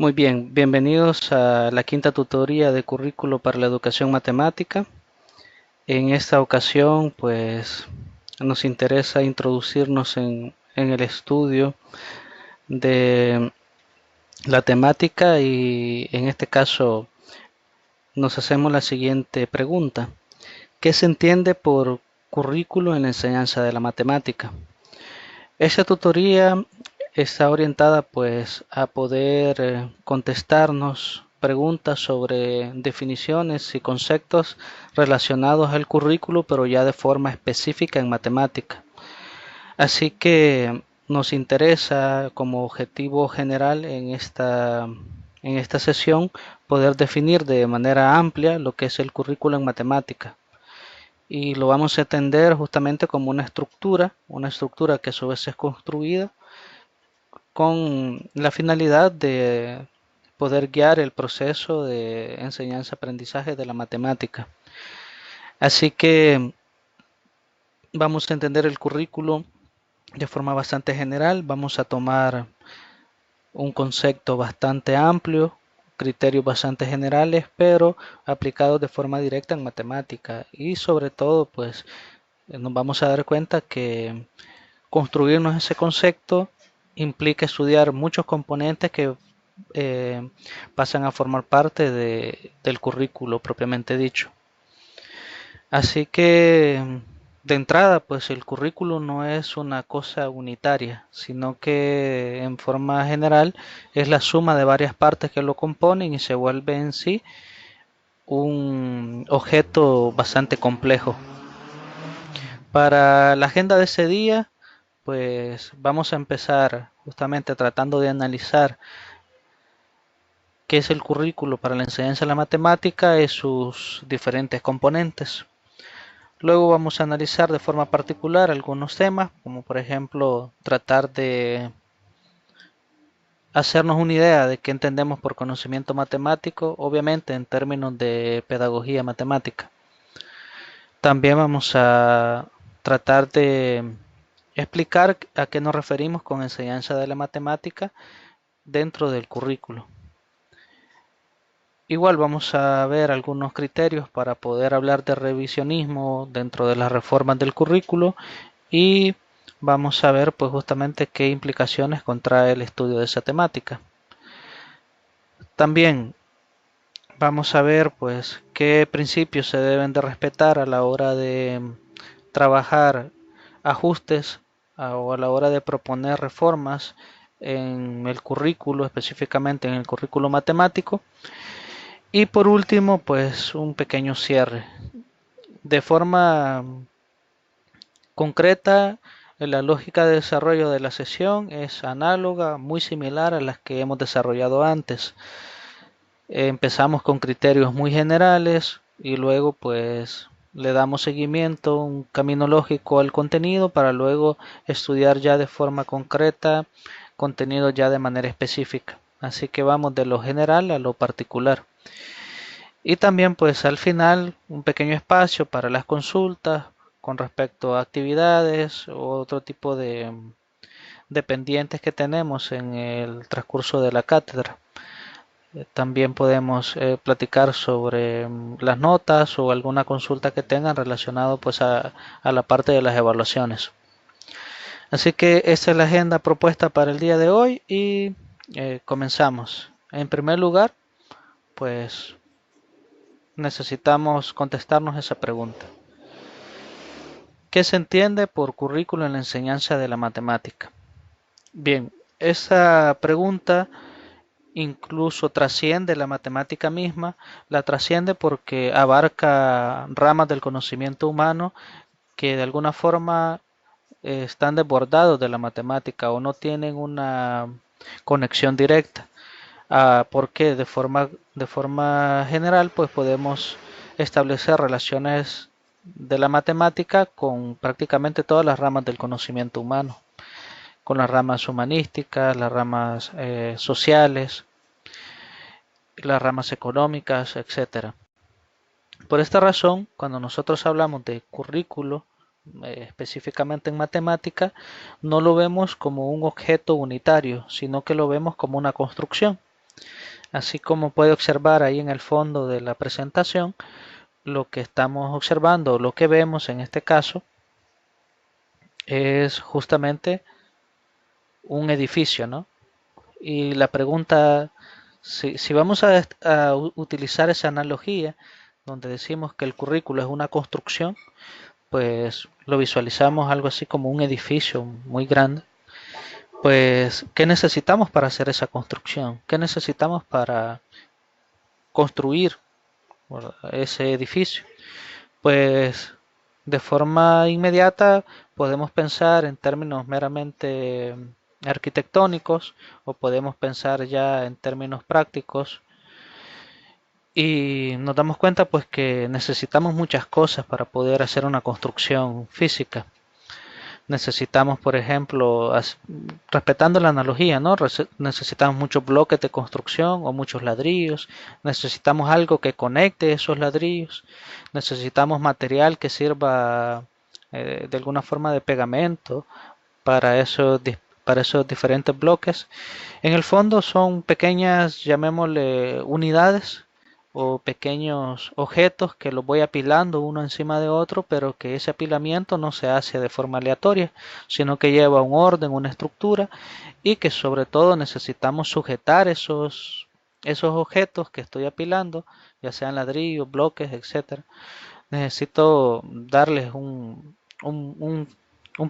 Muy bien, bienvenidos a la quinta tutoría de currículo para la educación matemática. En esta ocasión, pues, nos interesa introducirnos en el estudio de la temática y en este caso nos hacemos la siguiente pregunta. ¿Qué se entiende por currículo en la enseñanza de la matemática? Esta tutoría está orientada pues a poder contestarnos preguntas sobre definiciones y conceptos relacionados al currículo, pero ya de forma específica en matemática. Así que nos interesa como objetivo general en esta sesión poder definir de manera amplia lo que es el currículo en matemática y lo vamos a entender justamente como una estructura que a su vez es construida con la finalidad de poder guiar el proceso de enseñanza-aprendizaje de la matemática. Así que vamos a entender el currículo de forma bastante general, vamos a tomar un concepto bastante amplio, criterios bastante generales, pero aplicados de forma directa en matemática y sobre todo pues nos vamos a dar cuenta que construirnos ese concepto implica estudiar muchos componentes que pasan a formar parte del currículo propiamente dicho. Así que de entrada, pues el currículo no es una cosa unitaria, sino que en forma general es la suma de varias partes que lo componen y se vuelve en sí un objeto bastante complejo. Para la agenda de ese día, pues vamos a empezar justamente tratando de analizar qué es el currículo para la enseñanza de la matemática y sus diferentes componentes. Luego vamos a analizar de forma particular algunos temas, como por ejemplo tratar de hacernos una idea de qué entendemos por conocimiento matemático, obviamente en términos de pedagogía matemática. También vamos a tratar de explicar a qué nos referimos con enseñanza de la matemática dentro del currículo. Igual vamos a ver algunos criterios para poder hablar de revisionismo dentro de las reformas del currículo y vamos a ver pues justamente qué implicaciones contrae el estudio de esa temática. También vamos a ver pues qué principios se deben de respetar a la hora de trabajar ajustes o a la hora de proponer reformas en el currículo, específicamente en el currículo matemático. Y por último, pues un pequeño cierre. De forma concreta, la lógica de desarrollo de la sesión es análoga, muy similar a las que hemos desarrollado antes. Empezamos con criterios muy generales y luego pues le damos seguimiento, un camino lógico al contenido para luego estudiar ya de forma concreta contenido ya de manera específica. Así que vamos de lo general a lo particular. Y también pues al final un pequeño espacio para las consultas con respecto a actividades o otro tipo de pendientes que tenemos en el transcurso de la cátedra. También podemos platicar sobre las notas o alguna consulta que tengan relacionado pues a la parte de las evaluaciones. Así que esta es la agenda propuesta para el día de hoy y comenzamos. En primer lugar, pues necesitamos contestarnos esa pregunta. ¿Qué se entiende por currículo en la enseñanza de la matemática? Bien, esa pregunta incluso trasciende la matemática misma, la trasciende porque abarca ramas del conocimiento humano que de alguna forma están desbordados de la matemática o no tienen una conexión directa. Porque de forma general pues podemos establecer relaciones de la matemática con prácticamente todas las ramas del conocimiento humano, con las ramas humanísticas, las ramas sociales, las ramas económicas, etcétera. Por esta razón, cuando nosotros hablamos de currículo, específicamente en matemática, no lo vemos como un objeto unitario, sino que lo vemos como una construcción. Así como puede observar ahí en el fondo de la presentación, lo que estamos observando, lo que vemos en este caso, es justamente un edificio, ¿no? Y la pregunta, si vamos a utilizar esa analogía, donde decimos que el currículo es una construcción, pues lo visualizamos algo así como un edificio muy grande. Pues, ¿qué necesitamos para hacer esa construcción? ¿Qué necesitamos para construir, ¿verdad?, ese edificio? Pues de forma inmediata podemos pensar en términos meramente arquitectónicos o podemos pensar ya en términos prácticos y nos damos cuenta pues que necesitamos muchas cosas para poder hacer una construcción física. Necesitamos, por ejemplo, respetando la analogía, ¿no? Necesitamos muchos bloques de construcción o muchos ladrillos. Necesitamos algo que conecte esos ladrillos. Necesitamos material que sirva de alguna forma de pegamento para para esos diferentes bloques. En el fondo son pequeñas, llamémosle, unidades o pequeños objetos que los voy apilando uno encima de otro, pero que ese apilamiento no se hace de forma aleatoria, sino que lleva un orden, una estructura y que sobre todo necesitamos sujetar esos objetos que estoy apilando, ya sean ladrillos, bloques, etcétera. Necesito darles un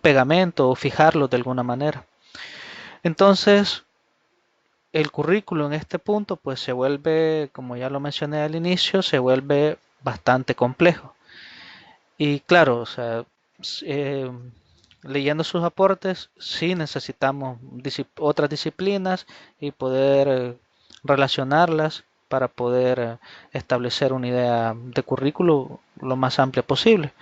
pegamento o fijarlos de alguna manera. Entonces, el currículo en este punto pues se vuelve, como ya lo mencioné al inicio, se vuelve bastante complejo. Y claro, o sea, eh, leyendo sus aportes, sí necesitamos otras disciplinas y poder relacionarlas para poder establecer una idea de currículo lo más amplia posible.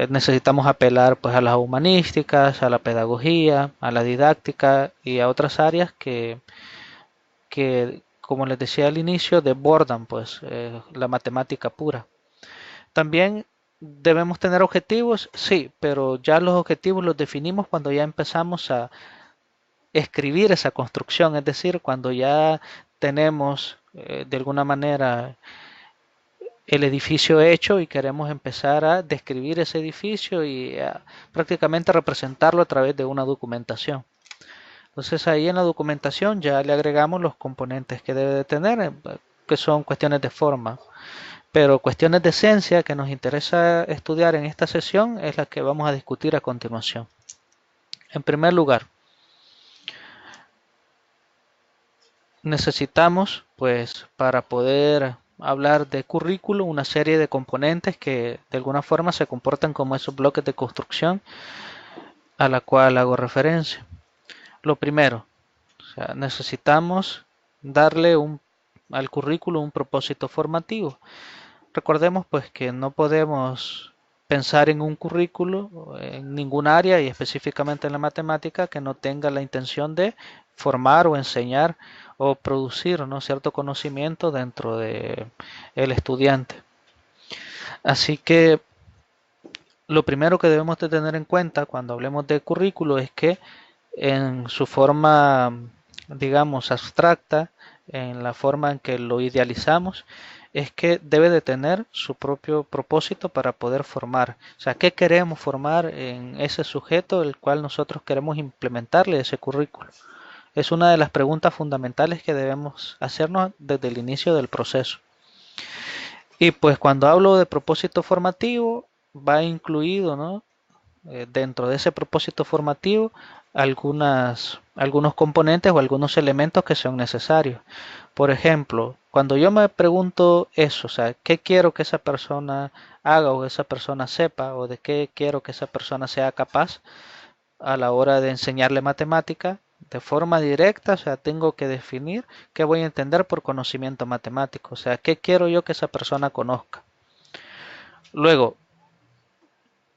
Necesitamos apelar pues a las humanísticas, a la pedagogía, a la didáctica y a otras áreas que, como les decía al inicio, desbordan pues la matemática pura. También debemos tener objetivos, sí, pero ya los objetivos los definimos cuando ya empezamos a escribir esa construcción, es decir, cuando ya tenemos de alguna manera el edificio hecho y queremos empezar a describir ese edificio y a prácticamente representarlo a través de una documentación. Entonces ahí en la documentación ya le agregamos los componentes que debe de tener, que son cuestiones de forma. Pero cuestiones de esencia que nos interesa estudiar en esta sesión es la que vamos a discutir a continuación. En primer lugar, necesitamos, pues, para poder hablar de currículo, una serie de componentes que de alguna forma se comportan como esos bloques de construcción a la cual hago referencia. Lo primero, o sea, necesitamos darle al currículo un propósito formativo. Recordemos pues que no podemos pensar en un currículo en ningún área y específicamente en la matemática que no tenga la intención de formar o enseñar o producir, ¿no?, cierto conocimiento dentro de el estudiante. Así que lo primero que debemos de tener en cuenta cuando hablemos de currículo es que en su forma, digamos, abstracta, en la forma en que lo idealizamos, es que debe de tener su propio propósito para poder formar. O sea, ¿qué queremos formar en ese sujeto el cual nosotros queremos implementarle ese currículo? Es una de las preguntas fundamentales que debemos hacernos desde el inicio del proceso. Y pues cuando hablo de propósito formativo, va incluido, ¿no?, dentro de ese propósito formativo algunos componentes o algunos elementos que son necesarios. Por ejemplo, cuando yo me pregunto eso, o sea, ¿qué quiero que esa persona haga o esa persona sepa o de qué quiero que esa persona sea capaz a la hora de enseñarle matemática? De forma directa, o sea, tengo que definir qué voy a entender por conocimiento matemático, o sea, qué quiero yo que esa persona conozca. Luego,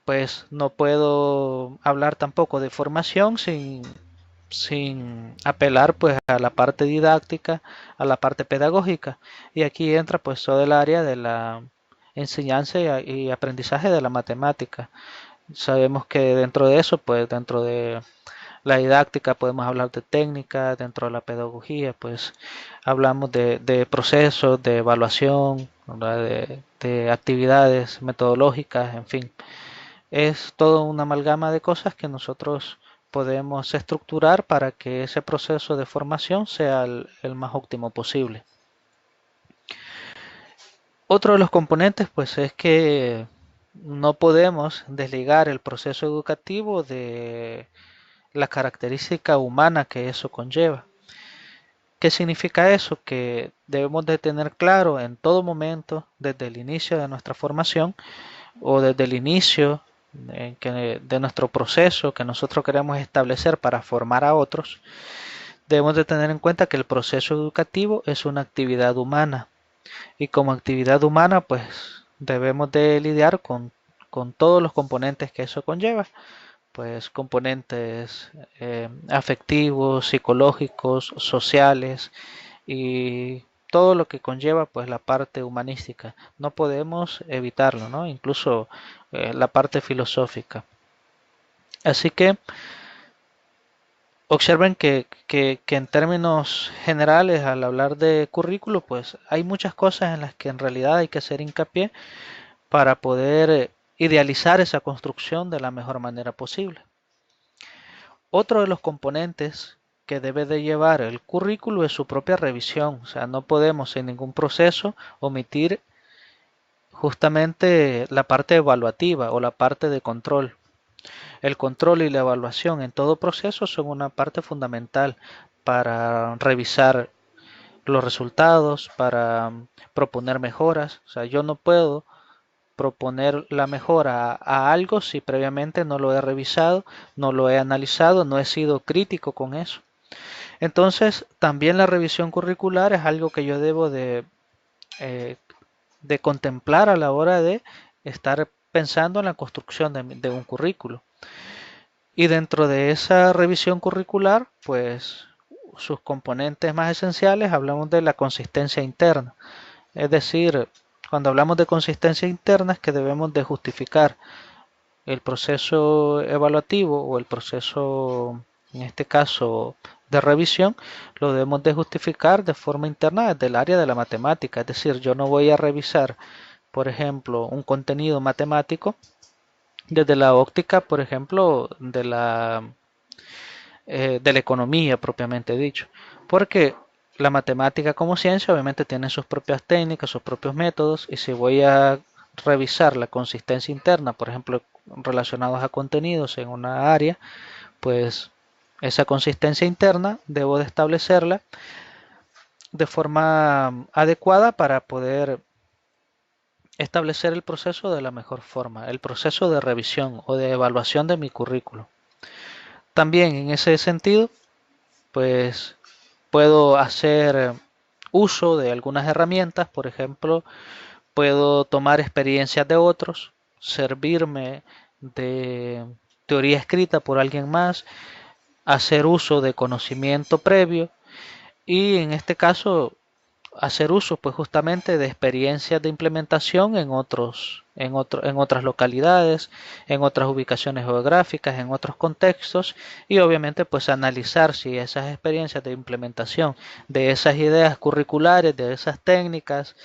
pues no puedo hablar tampoco de formación sin apelar pues a la parte didáctica, a la parte pedagógica. Y aquí entra pues todo el área de la enseñanza y aprendizaje de la matemática. Sabemos que dentro de eso, pues dentro de la didáctica podemos hablar de técnica, dentro de la pedagogía pues hablamos de procesos, de evaluación, de actividades metodológicas, en fin. Es toda una amalgama de cosas que nosotros podemos estructurar para que ese proceso de formación sea el más óptimo posible. Otro de los componentes pues es que no podemos desligar el proceso educativo de la característica humana que eso conlleva. ¿Qué significa eso? Que debemos de tener claro en todo momento, desde el inicio de nuestra formación o desde el inicio de nuestro proceso que nosotros queremos establecer para formar a otros, debemos de tener en cuenta que el proceso educativo es una actividad humana y como actividad humana pues debemos de lidiar con todos los componentes que eso conlleva, pues componentes afectivos, psicológicos, sociales y todo lo que conlleva pues la parte humanística. No podemos evitarlo, ¿no? Incluso la parte filosófica. Así que observen que en términos generales al hablar de currículo pues hay muchas cosas en las que en realidad hay que hacer hincapié para poder idealizar esa construcción de la mejor manera posible. Otro de los componentes que debe de llevar el currículo es su propia revisión, o sea, no podemos en ningún proceso omitir justamente la parte evaluativa o la parte de control. El control y la evaluación en todo proceso son una parte fundamental para revisar los resultados, para proponer mejoras. O sea, yo no puedo proponer la mejora a algo si previamente no lo he revisado, no lo he analizado, no he sido crítico con eso. Entonces, también la revisión curricular es algo que yo debo eh, de contemplar a la hora de estar pensando en la construcción de un currículo. Y dentro de esa revisión curricular, pues sus componentes más esenciales hablamos de la consistencia interna. Es decir, cuando hablamos de consistencia interna es que debemos de justificar el proceso evaluativo o el proceso, en este caso, de revisión, lo debemos de justificar de forma interna desde el área de la matemática. Es decir, yo no voy a revisar, por ejemplo, un contenido matemático desde la óptica, por ejemplo, de la economía propiamente dicho. Porque la matemática como ciencia obviamente tiene sus propias técnicas, sus propios métodos, y si voy a revisar la consistencia interna, por ejemplo, relacionados a contenidos en una área, pues esa consistencia interna debo de establecerla de forma adecuada para poder establecer el proceso de la mejor forma, el proceso de revisión o de evaluación de mi currículo. También en ese sentido, pues puedo hacer uso de algunas herramientas, por ejemplo, puedo tomar experiencias de otros, servirme de teoría escrita por alguien más, hacer uso de conocimiento previo y en este caso hacer uso pues justamente de experiencias de implementación en otras localidades, en otras ubicaciones geográficas, en otros contextos y obviamente pues analizar si esas experiencias de implementación de esas ideas curriculares, de esas técnicas,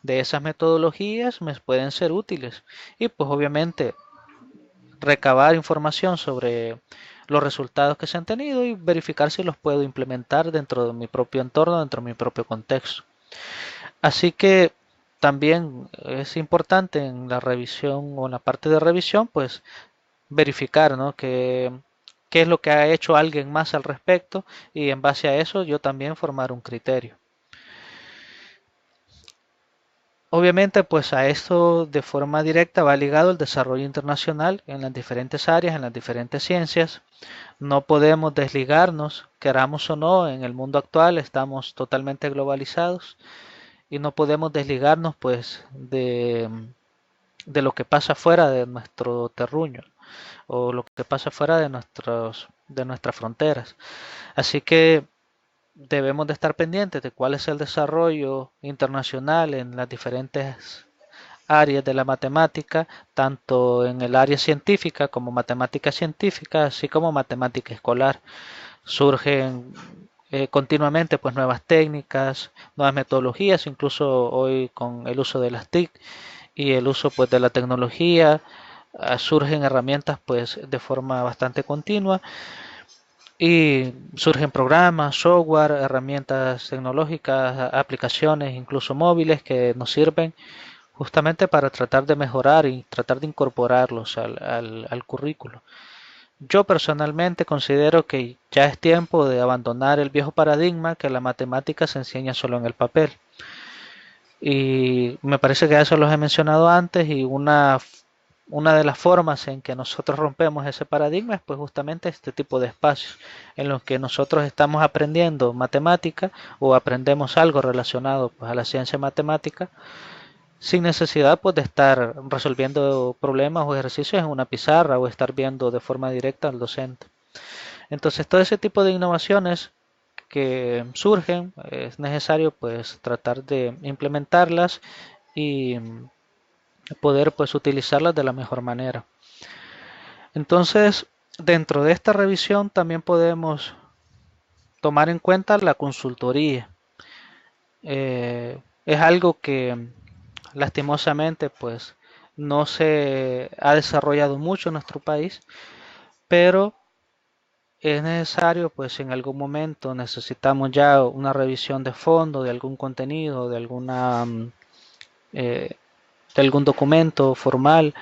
de esas metodologías me pueden ser útiles y pues obviamente recabar información sobre los resultados que se han tenido y verificar si los puedo implementar dentro de mi propio entorno, dentro de mi propio contexto. Así que también es importante en la revisión o en la parte de revisión, pues verificar, ¿no? Qué es lo que ha hecho alguien más al respecto y en base a eso yo también formar un criterio. Obviamente, pues a esto de forma directa va ligado el desarrollo internacional en las diferentes áreas, en las diferentes ciencias. No podemos desligarnos, queramos o no, en el mundo actual estamos totalmente globalizados y no podemos desligarnos pues de lo que pasa fuera de nuestro terruño o lo que pasa fuera de nuestras fronteras. Así que debemos de estar pendientes de cuál es el desarrollo internacional en las diferentes áreas de la matemática, tanto en el área científica como matemática científica, así como matemática escolar. Surgen continuamente pues nuevas técnicas, nuevas metodologías, incluso hoy con el uso de las TIC y el uso pues de la tecnología, surgen herramientas pues de forma bastante continua y surgen programas, software, herramientas tecnológicas, aplicaciones, incluso móviles que nos sirven justamente para tratar de mejorar y tratar de incorporarlos al currículo. Yo personalmente considero que ya es tiempo de abandonar el viejo paradigma que la matemática se enseña solo en el papel. Y me parece que eso los he mencionado antes y una de las formas en que nosotros rompemos ese paradigma es pues justamente este tipo de espacios en los que nosotros estamos aprendiendo matemática o aprendemos algo relacionado pues a la ciencia matemática sin necesidad pues de estar resolviendo problemas o ejercicios en una pizarra o estar viendo de forma directa al docente. Entonces todo ese tipo de innovaciones que surgen es necesario pues tratar de implementarlas y poder pues utilizarlas de la mejor manera. Entonces, dentro de esta revisión también podemos tomar en cuenta la consultoría. Es algo que lastimosamente pues no se ha desarrollado mucho en nuestro país, pero es necesario pues en algún momento necesitamos ya una revisión de fondo de algún contenido, eh, de algún documento formal,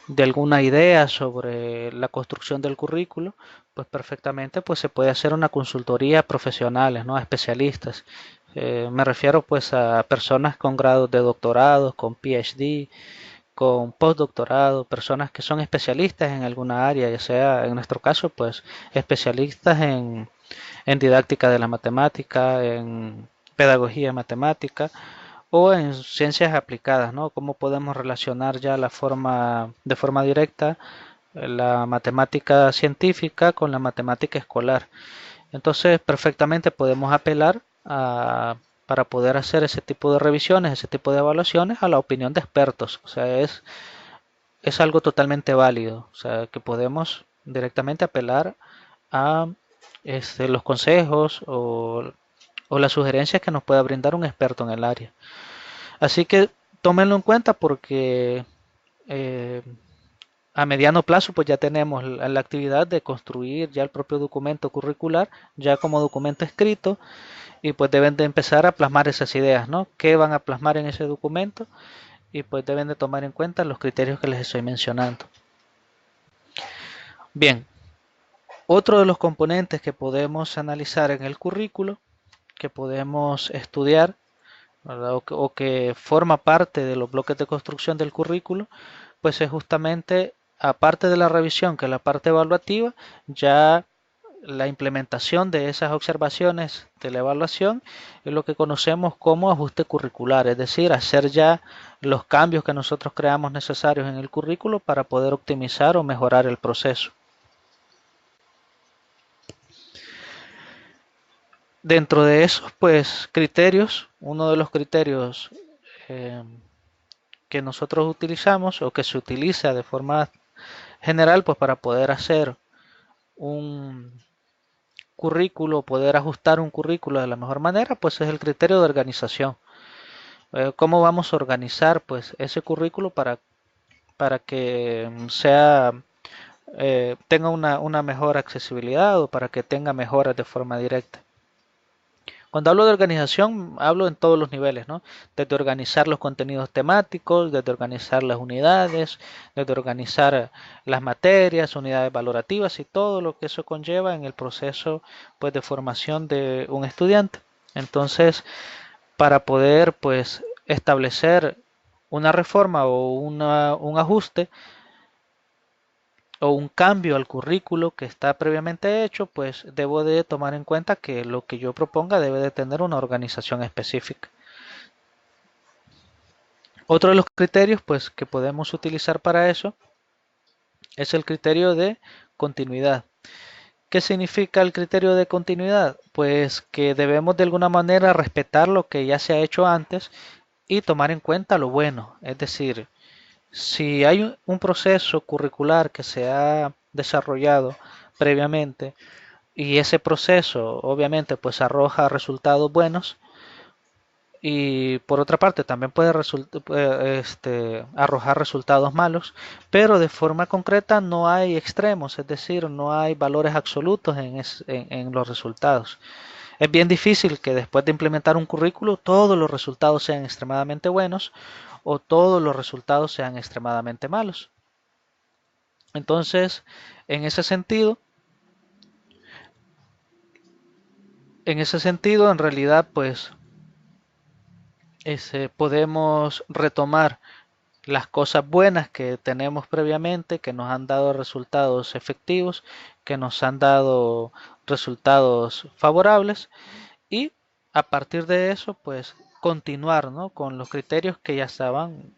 de alguna idea sobre la construcción del currículo, pues perfectamente pues se puede hacer una consultoría a profesionales, ¿no? A especialistas. Me refiero pues a personas con grados de doctorado, con PhD, con postdoctorado, personas que son especialistas en alguna área, ya sea en nuestro caso pues especialistas en didáctica de la matemática, en pedagogía matemática o en ciencias aplicadas, ¿no? Cómo podemos relacionar ya de forma directa la matemática científica con la matemática escolar. Entonces, perfectamente podemos apelar para poder hacer ese tipo de revisiones, ese tipo de evaluaciones a la opinión de expertos. O sea, es algo totalmente válido. O sea, que podemos directamente apelar a los consejos o las sugerencias que nos pueda brindar un experto en el área. Así que tómenlo en cuenta porque eh, a mediano plazo pues ya tenemos la actividad de construir ya el propio documento curricular ya como documento escrito y pues deben de empezar a plasmar esas ideas, ¿no? ¿Qué van a plasmar en ese documento? Y pues deben de tomar en cuenta los criterios que les estoy mencionando. Bien, otro de los componentes que podemos analizar en el currículo, que podemos estudiar, ¿verdad? O que forma parte de los bloques de construcción del currículo, pues es justamente, aparte de la revisión, que es la parte evaluativa, ya la implementación de esas observaciones de la evaluación es lo que conocemos como ajuste curricular, es decir, hacer ya los cambios que nosotros creamos necesarios en el currículo para poder optimizar o mejorar el proceso. Dentro de esos pues criterios, uno de los criterios eh, que nosotros utilizamos o que se utiliza de forma general pues para poder hacer un currículo, poder ajustar un currículo de la mejor manera, pues es el criterio de organización. ¿Cómo vamos a organizar pues ese currículo para que sea tenga una mejor accesibilidad o para que tenga mejoras de forma directa? Cuando hablo de organización, hablo en todos los niveles, ¿no? Desde organizar los contenidos temáticos, desde organizar las unidades, desde organizar las materias, unidades valorativas y todo lo que eso conlleva en el proceso, pues, de formación de un estudiante. Entonces, para poder, pues, establecer una reforma o un ajuste o un cambio al currículo que está previamente hecho, pues debo de tomar en cuenta que lo que yo proponga debe de tener una organización específica. Otro de los criterios pues que podemos utilizar para eso es el criterio de continuidad. ¿Qué significa el criterio de continuidad? Pues que debemos de alguna manera respetar lo que ya se ha hecho antes y tomar en cuenta lo bueno. Es decir, si hay un proceso curricular que se ha desarrollado previamente y ese proceso obviamente pues arroja resultados buenos, y por otra parte también puede arrojar resultados malos, pero de forma concreta no hay extremos, es decir, no hay valores absolutos en los resultados. Es bien difícil que después de implementar un currículo todos los resultados sean extremadamente buenos o todos los resultados sean extremadamente malos. Entonces, en ese sentido, en realidad, pues podemos retomar las cosas buenas que tenemos previamente, que nos han dado resultados efectivos, que nos han dado resultados favorables, y a partir de eso, pues continuar, ¿no?, con los criterios que ya estaban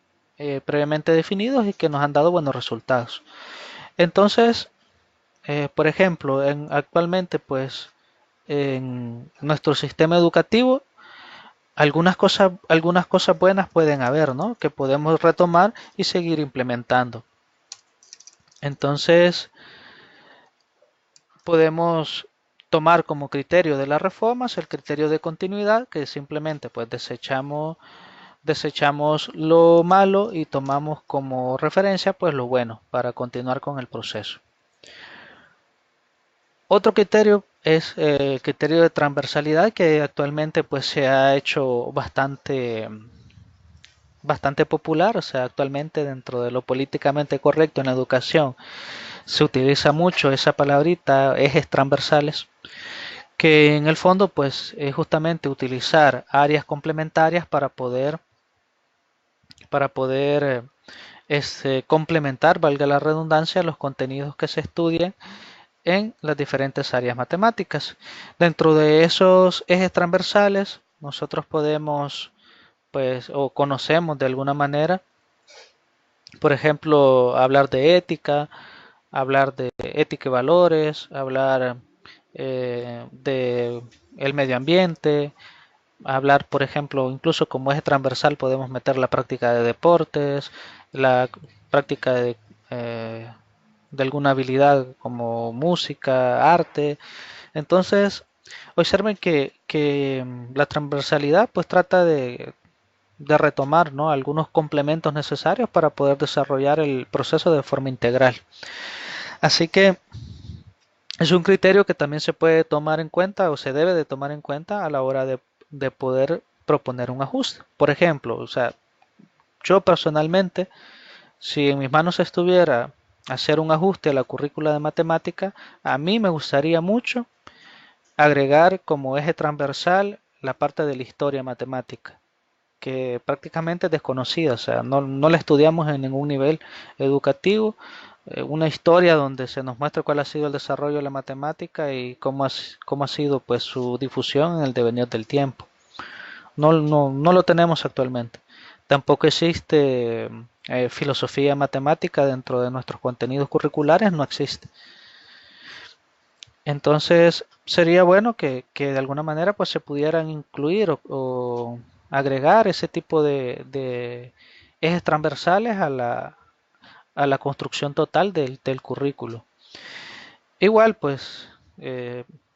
previamente definidos y que nos han dado buenos resultados. Entonces, por ejemplo, actualmente, en nuestro sistema educativo, algunas cosas buenas pueden haber, ¿no?, que podemos retomar y seguir implementando. Entonces, podemos tomar como criterio de las reformas el criterio de continuidad, que simplemente pues desechamos lo malo y tomamos como referencia pues lo bueno para continuar con el proceso. Otro criterio es el criterio de transversalidad, que actualmente pues se ha hecho bastante popular. O sea, actualmente dentro de lo políticamente correcto en la educación se utiliza mucho esa palabrita, ejes transversales, que en el fondo pues es justamente utilizar áreas complementarias para poder complementar, valga la redundancia, los contenidos que se estudian en las diferentes áreas matemáticas. Dentro de esos ejes transversales, nosotros podemos, pues, o conocemos de alguna manera, por ejemplo, hablar de ética, hablar de ética y valores, hablar de el medio ambiente, hablar, por ejemplo, incluso como eje transversal podemos meter la práctica de deportes, la práctica de alguna habilidad como música, arte. Entonces, observen que la transversalidad pues trata de retomar, ¿no?, algunos complementos necesarios para poder desarrollar el proceso de forma integral. Así que es un criterio que también se puede tomar en cuenta o se debe de tomar en cuenta a la hora de poder proponer un ajuste. Por ejemplo, o sea, yo personalmente, si en mis manos estuviera hacer un ajuste a la currícula de matemática, a mí me gustaría mucho agregar como eje transversal la parte de la historia matemática, que prácticamente es desconocida. O sea, no la estudiamos en ningún nivel educativo. Una historia donde se nos muestra cuál ha sido el desarrollo de la matemática y cómo ha sido pues su difusión en el devenir del tiempo. No lo tenemos actualmente. Tampoco existe filosofía matemática dentro de nuestros contenidos curriculares, no existe. Entonces sería bueno que de alguna manera pues se pudieran incluir o agregar ese tipo de ejes transversales a la construcción total del currículo. Igual pues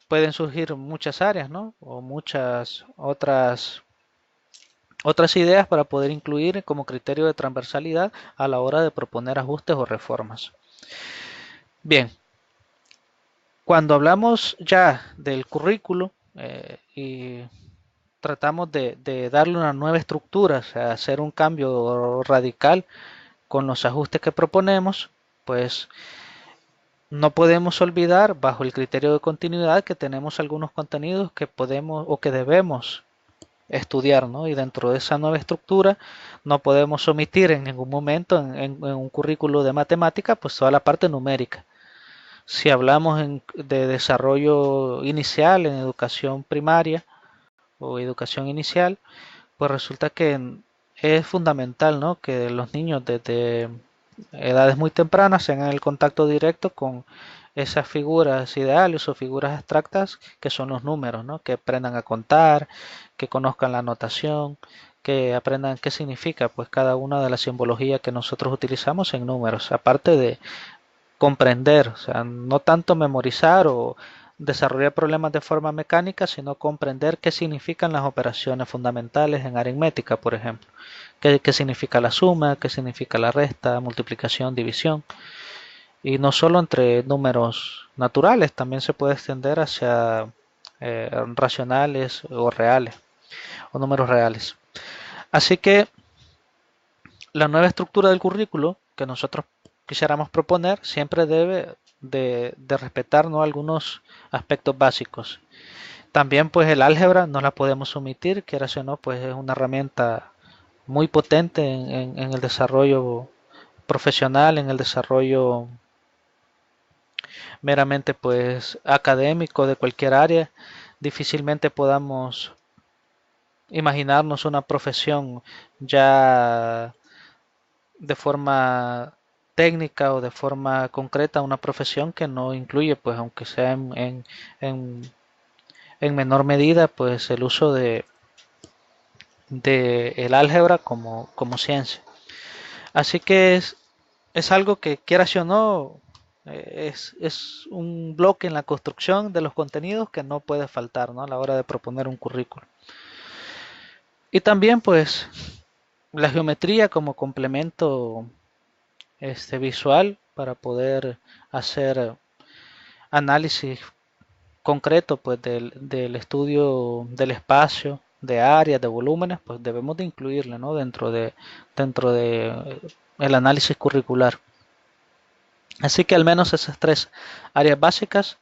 pueden surgir muchas áreas, ¿no?, o muchas otras ideas para poder incluir como criterio de transversalidad a la hora de proponer ajustes o reformas. Bien, cuando hablamos ya del currículo y tratamos de darle una nueva estructura, o sea, hacer un cambio radical con los ajustes que proponemos, pues no podemos olvidar, bajo el criterio de continuidad, que tenemos algunos contenidos que podemos o que debemos estudiar, ¿no? Y dentro de esa nueva estructura no podemos omitir en ningún momento en un currículo de matemática pues toda la parte numérica. Si hablamos de desarrollo inicial en educación primaria o educación inicial, pues resulta que es fundamental, ¿no?, que los niños desde edades muy tempranas tengan el contacto directo con esas figuras ideales o figuras abstractas que son los números, ¿no?, que aprendan a contar, que conozcan la notación, que aprendan qué significa pues cada una de las simbologías que nosotros utilizamos en números, aparte de comprender, o sea, no tanto memorizar o desarrollar problemas de forma mecánica, sino comprender qué significan las operaciones fundamentales en aritmética, por ejemplo. Qué significa la suma, qué significa la resta, multiplicación, división. Y no solo entre números naturales, también se puede extender hacia racionales o reales, o números reales. Así que la nueva estructura del currículo que nosotros quisiéramos proponer siempre debe de respetar, ¿no?, algunos aspectos básicos. También pues el álgebra no la podemos omitir, quiera o no, pues es una herramienta muy potente en el desarrollo profesional, en el desarrollo meramente pues académico de cualquier área. Difícilmente podamos imaginarnos una profesión ya de forma técnica o de forma concreta, una profesión que no incluye, pues aunque sea en, en menor medida, pues el uso de el álgebra como ciencia. Así que es algo que, quieras o no, es un bloque en la construcción de los contenidos que no puede faltar, ¿no?, a la hora de proponer un currículo. Y también pues la geometría como complemento visual para poder hacer análisis concreto pues del estudio del espacio, de áreas, de volúmenes, pues debemos de incluirla, ¿no?, dentro de el análisis curricular. Así que al menos esas tres áreas básicas,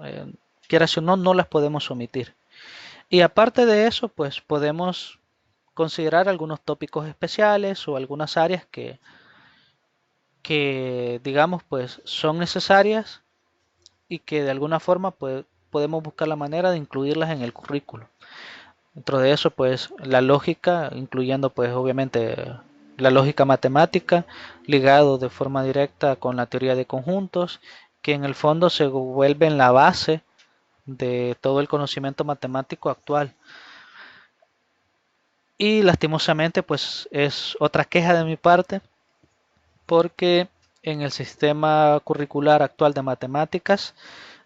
eh, quieras o no, no las podemos omitir. Y aparte de eso, pues podemos considerar algunos tópicos especiales o algunas áreas que digamos pues son necesarias y que de alguna forma pues podemos buscar la manera de incluirlas en el currículo. Dentro de eso pues la lógica, incluyendo pues obviamente la lógica matemática, ligado de forma directa con la teoría de conjuntos, que en el fondo se vuelven la base de todo el conocimiento matemático actual. Y lastimosamente pues es otra queja de mi parte, porque en el sistema curricular actual de matemáticas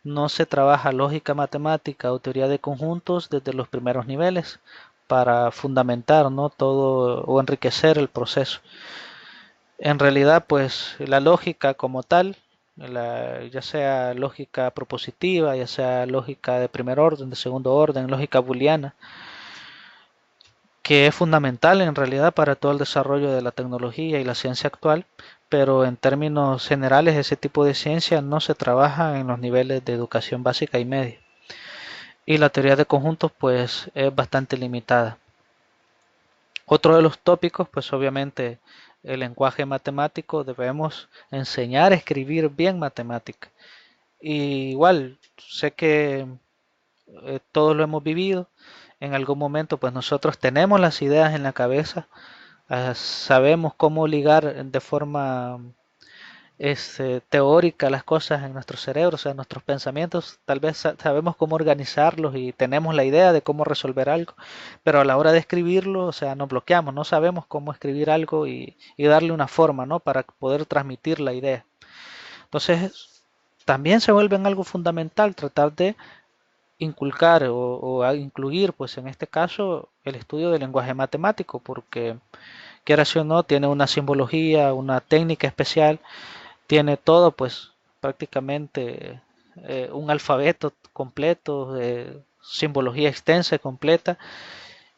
no se trabaja lógica matemática o teoría de conjuntos desde los primeros niveles para fundamentar, ¿no?, todo o enriquecer el proceso. En realidad, pues la lógica como tal, ya sea lógica propositiva, ya sea lógica de primer orden, de segundo orden, lógica booleana, que es fundamental en realidad para todo el desarrollo de la tecnología y la ciencia actual, pero en términos generales ese tipo de ciencia no se trabaja en los niveles de educación básica y media. Y la teoría de conjuntos pues es bastante limitada. Otro de los tópicos pues obviamente el lenguaje matemático, debemos enseñar a escribir bien matemática. Y igual sé que todos lo hemos vivido. En algún momento pues nosotros tenemos las ideas en la cabeza, sabemos cómo ligar de forma teórica las cosas en nuestro cerebro, o sea, nuestros pensamientos, tal vez sabemos cómo organizarlos y tenemos la idea de cómo resolver algo, pero a la hora de escribirlo, o sea, nos bloqueamos, no sabemos cómo escribir algo y darle una forma, ¿no?, para poder transmitir la idea. Entonces, también se vuelve en algo fundamental tratar de inculcar o incluir, pues en este caso, el estudio del lenguaje matemático, porque quieras o no, tiene una simbología, una técnica especial, tiene todo, pues prácticamente un alfabeto completo, simbología extensa y completa,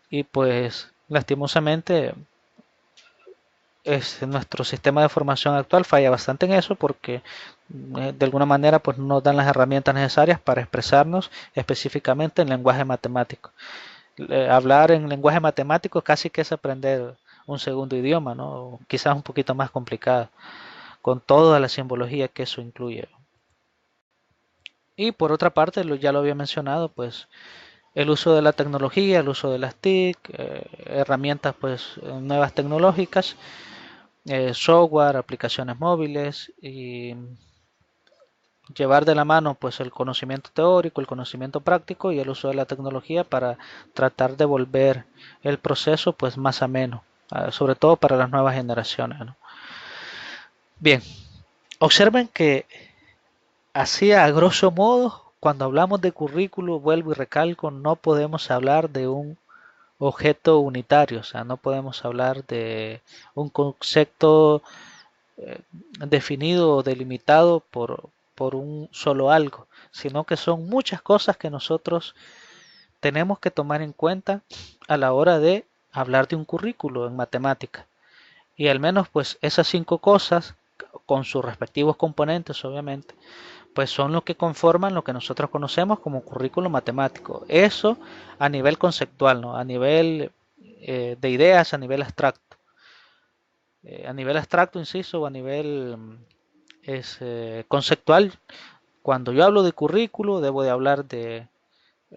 y pues lastimosamente nuestro sistema de formación actual falla bastante en eso porque de alguna manera pues no nos dan las herramientas necesarias para expresarnos específicamente en lenguaje matemático. Hablar en lenguaje matemático casi que es aprender un segundo idioma, ¿no?, quizás un poquito más complicado, con toda la simbología que eso incluye. Y por otra parte, ya lo había mencionado, pues el uso de la tecnología, el uso de las TIC, herramientas pues nuevas tecnológicas, software, aplicaciones móviles y llevar de la mano pues el conocimiento teórico, el conocimiento práctico y el uso de la tecnología para tratar de volver el proceso pues más ameno, sobre todo para las nuevas generaciones, ¿no? Bien, observen que así a grosso modo, cuando hablamos de currículo, vuelvo y recalco, no podemos hablar de un objeto unitario, o sea, no podemos hablar de un concepto definido o delimitado por un solo algo, sino que son muchas cosas que nosotros tenemos que tomar en cuenta a la hora de hablar de un currículo en matemática. Y al menos pues esas 5 cosas, con sus respectivos componentes obviamente, pues son los que conforman lo que nosotros conocemos como currículo matemático. Eso a nivel conceptual, ¿no? A nivel de ideas, a nivel abstracto. A nivel abstracto, insisto, o a nivel conceptual, cuando yo hablo de currículo, debo de hablar de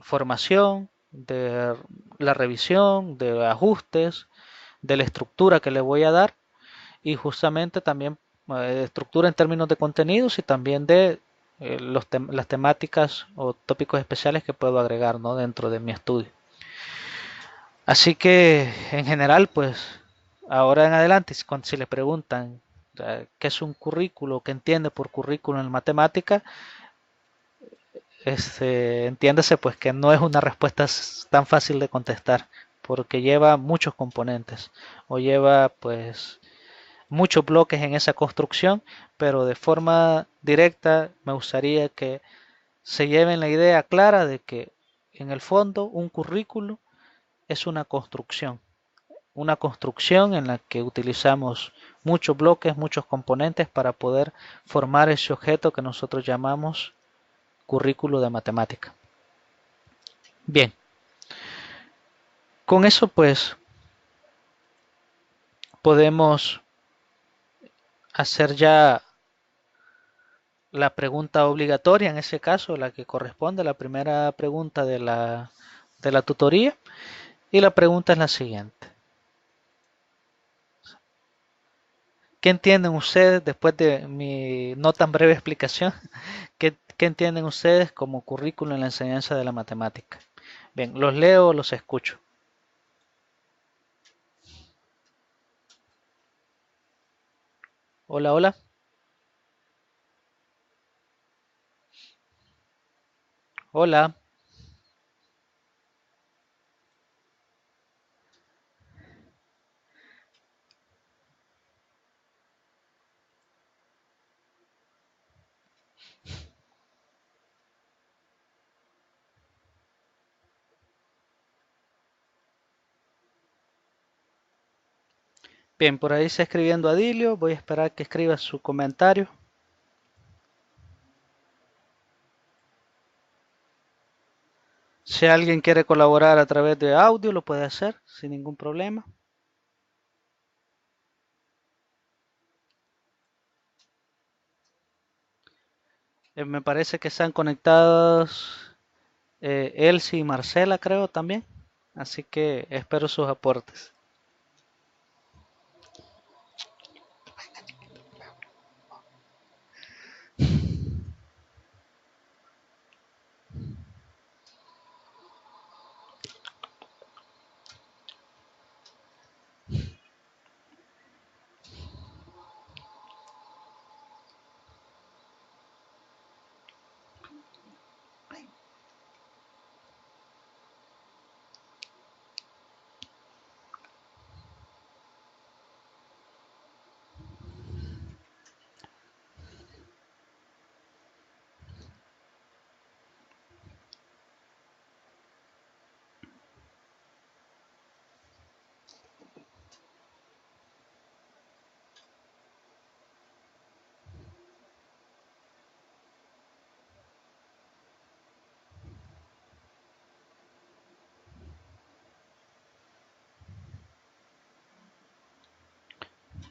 formación, de la revisión, de ajustes, de la estructura que le voy a dar y justamente también estructura en términos de contenidos y también de las temáticas o tópicos especiales que puedo agregar, ¿no? Dentro de mi estudio. Así que en general, pues ahora en adelante, si le preguntan qué es un currículo, qué entiende por currículo en matemática, entiéndase pues que no es una respuesta tan fácil de contestar, porque lleva muchos componentes o lleva pues muchos bloques en esa construcción, pero de forma directa me gustaría que se lleven la idea clara de que en el fondo un currículo es una construcción en la que utilizamos muchos bloques, muchos componentes para poder formar ese objeto que nosotros llamamos currículo de matemática. Bien, con eso pues podemos hacer ya la pregunta obligatoria, en ese caso, la que corresponde a la primera pregunta de la tutoría. Y la pregunta es la siguiente. ¿Qué entienden ustedes, después de mi no tan breve explicación, qué entienden ustedes como currículo en la enseñanza de la matemática? Bien, ¿los leo o los escucho? Hola, hola. Hola. Bien, por ahí está escribiendo Adilio. Voy a esperar que escriba su comentario. Si alguien quiere colaborar a través de audio, lo puede hacer sin ningún problema. Me parece que están conectados Elsie y Marcela, creo también. Así que espero sus aportes.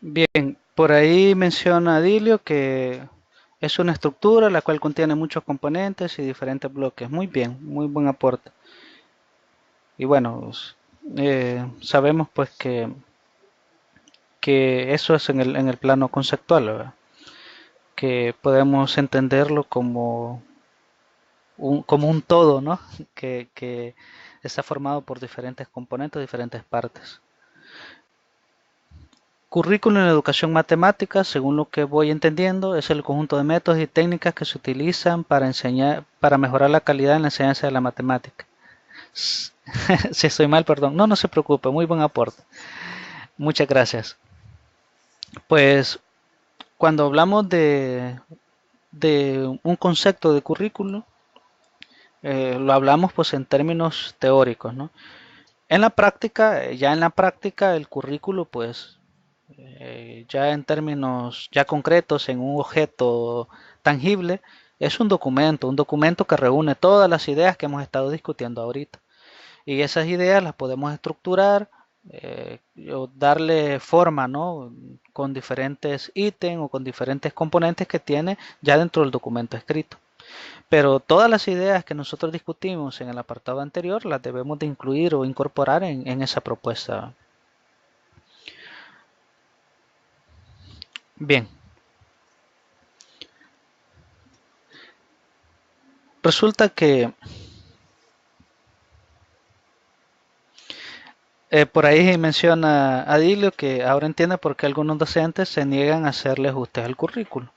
Bien, por ahí menciona Dilio que es una estructura la cual contiene muchos componentes y diferentes bloques. Muy bien, muy buen aporte. Y bueno, sabemos pues que eso es en el plano conceptual, ¿verdad? que podemos entenderlo como un todo, ¿no? Que está formado por diferentes componentes, diferentes partes. Currículum en educación matemática, según lo que voy entendiendo, es el conjunto de métodos y técnicas que se utilizan para enseñar, para mejorar la calidad en la enseñanza de la matemática. Si estoy mal, perdón. No, no se preocupe, muy buen aporte. Muchas gracias. Pues cuando hablamos de un concepto de currículum, lo hablamos pues en términos teóricos, ¿no? En la práctica, ya en la práctica, el currículo pues ya en términos ya concretos, en un objeto tangible, es un documento que reúne todas las ideas que hemos estado discutiendo ahorita. Y esas ideas las podemos estructurar o darle forma, ¿no? Con diferentes ítems o con diferentes componentes que tiene ya dentro del documento escrito. Pero todas las ideas que nosotros discutimos en el apartado anterior las debemos de incluir o incorporar en esa propuesta. Bien, resulta que por ahí menciona Adilio que ahora entiende por qué algunos docentes se niegan a hacerle ajustes al currículo.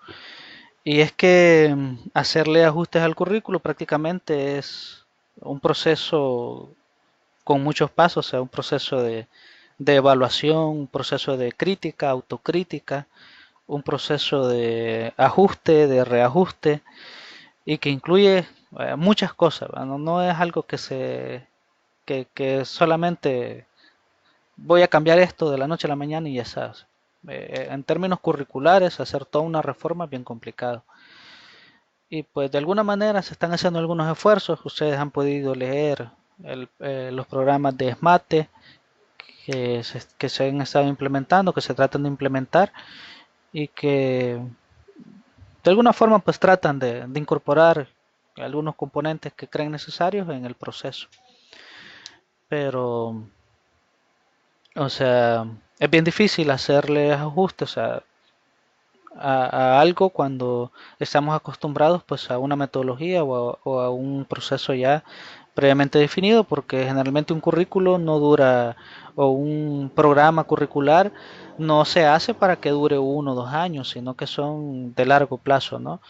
Y es que hacerle ajustes al currículo prácticamente es un proceso con muchos pasos, o sea, un proceso de evaluación, un proceso de crítica, autocrítica, un proceso de ajuste, de reajuste, y que incluye muchas cosas, ¿no? No es algo que solamente voy a cambiar esto de la noche a la mañana y ya sabes. En términos curriculares, hacer toda una reforma es bien complicado. Y pues de alguna manera se están haciendo algunos esfuerzos. Ustedes han podido leer los programas de SMATE que se han estado implementando, que se tratan de implementar y que de alguna forma pues tratan de incorporar algunos componentes que creen necesarios en el proceso. Pero, o sea, es bien difícil hacerle ajustes, o sea, a algo cuando estamos acostumbrados pues a una metodología o a un proceso ya previamente definido, porque generalmente un currículo no dura o un programa curricular no se hace para que dure 1 o 2 años, sino que son de largo plazo, ¿no?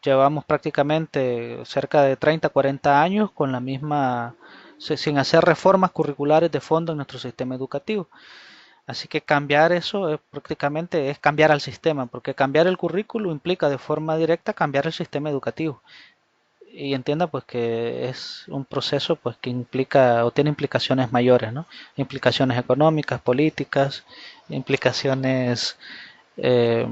Llevamos prácticamente cerca de 30, 40 años con la misma, sin hacer reformas curriculares de fondo en nuestro sistema educativo. Así que cambiar eso prácticamente es cambiar al sistema, porque cambiar el currículo implica de forma directa cambiar el sistema educativo. Y entienda pues que es un proceso pues que implica o tiene implicaciones mayores, ¿no? Implicaciones económicas, políticas, implicaciones eh,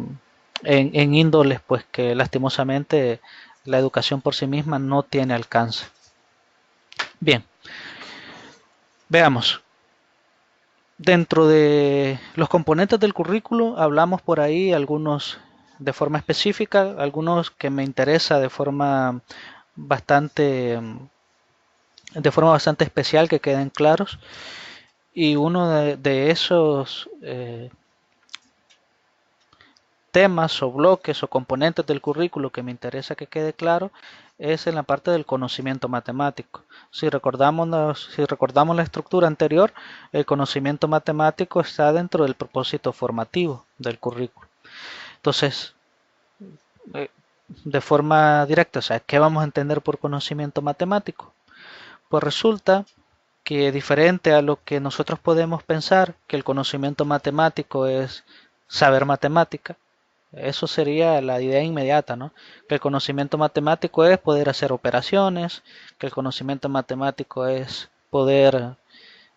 en índoles pues que lastimosamente la educación por sí misma no tiene alcance. Bien, veamos. Dentro de los componentes del currículo hablamos por ahí algunos de forma específica, algunos que me interesa bastante, de forma bastante especial que queden claros. Y uno de esos temas o bloques o componentes del currículo que me interesa que quede claro es en la parte del conocimiento matemático. Si recordamos la estructura anterior, el conocimiento matemático está dentro del propósito formativo del currículo. Entonces, eh, de forma directa, o sea, ¿qué vamos a entender por conocimiento matemático? Pues resulta que diferente a lo que nosotros podemos pensar, que el conocimiento matemático es saber matemática, eso sería la idea inmediata, ¿no? Que el conocimiento matemático es poder hacer operaciones, que el conocimiento matemático es poder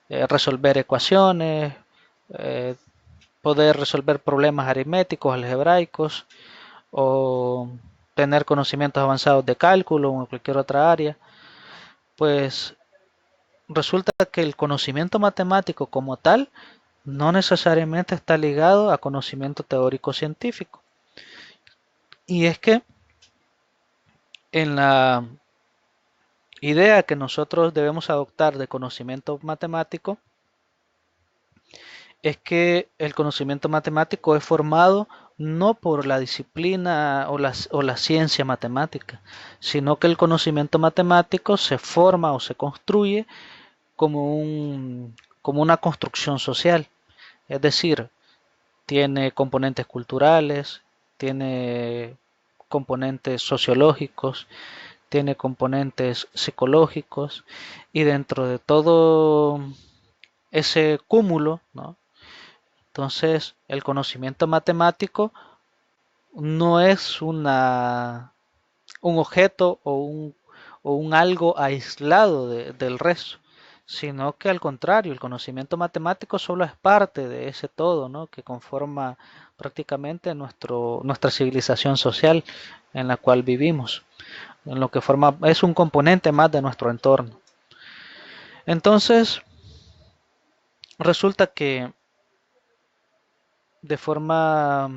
resolver ecuaciones, eh, poder resolver problemas aritméticos, algebraicos, o tener conocimientos avanzados de cálculo o en cualquier otra área. Pues resulta que el conocimiento matemático como tal no necesariamente está ligado a conocimiento teórico científico. Y es que en la idea que nosotros debemos adoptar de conocimiento matemático es que el conocimiento matemático es formado no por la disciplina o la ciencia matemática, sino que el conocimiento matemático se forma o se construye como una construcción social. Es decir, tiene componentes culturales, tiene componentes sociológicos, tiene componentes psicológicos y dentro de todo ese cúmulo, ¿no? Entonces el conocimiento matemático no es un objeto o un algo aislado del resto, sino que al contrario, el conocimiento matemático solo es parte de ese todo, ¿no? Que conforma prácticamente nuestra civilización social en la cual vivimos, en lo que forma, es un componente más de nuestro entorno. Entonces, resulta que de forma,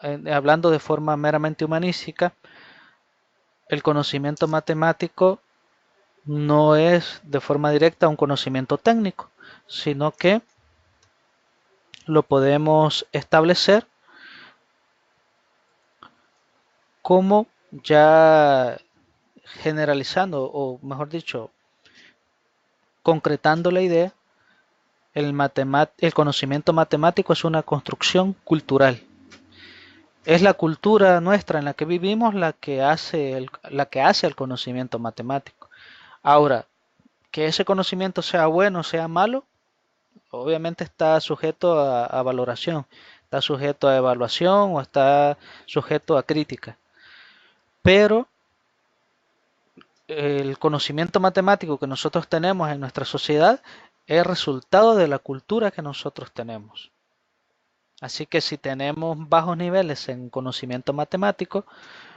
hablando de forma meramente humanística, el conocimiento matemático no es de forma directa un conocimiento técnico, sino que lo podemos establecer como ya generalizando, o mejor dicho, concretando la idea, el conocimiento matemático es una construcción cultural. Es la cultura nuestra en la que vivimos la que hace el conocimiento matemático. Ahora, que ese conocimiento sea bueno o sea malo, obviamente está sujeto a valoración, está sujeto a evaluación o está sujeto a crítica. Pero el conocimiento matemático que nosotros tenemos en nuestra sociedad es resultado de la cultura que nosotros tenemos. Así que si tenemos bajos niveles en conocimiento matemático,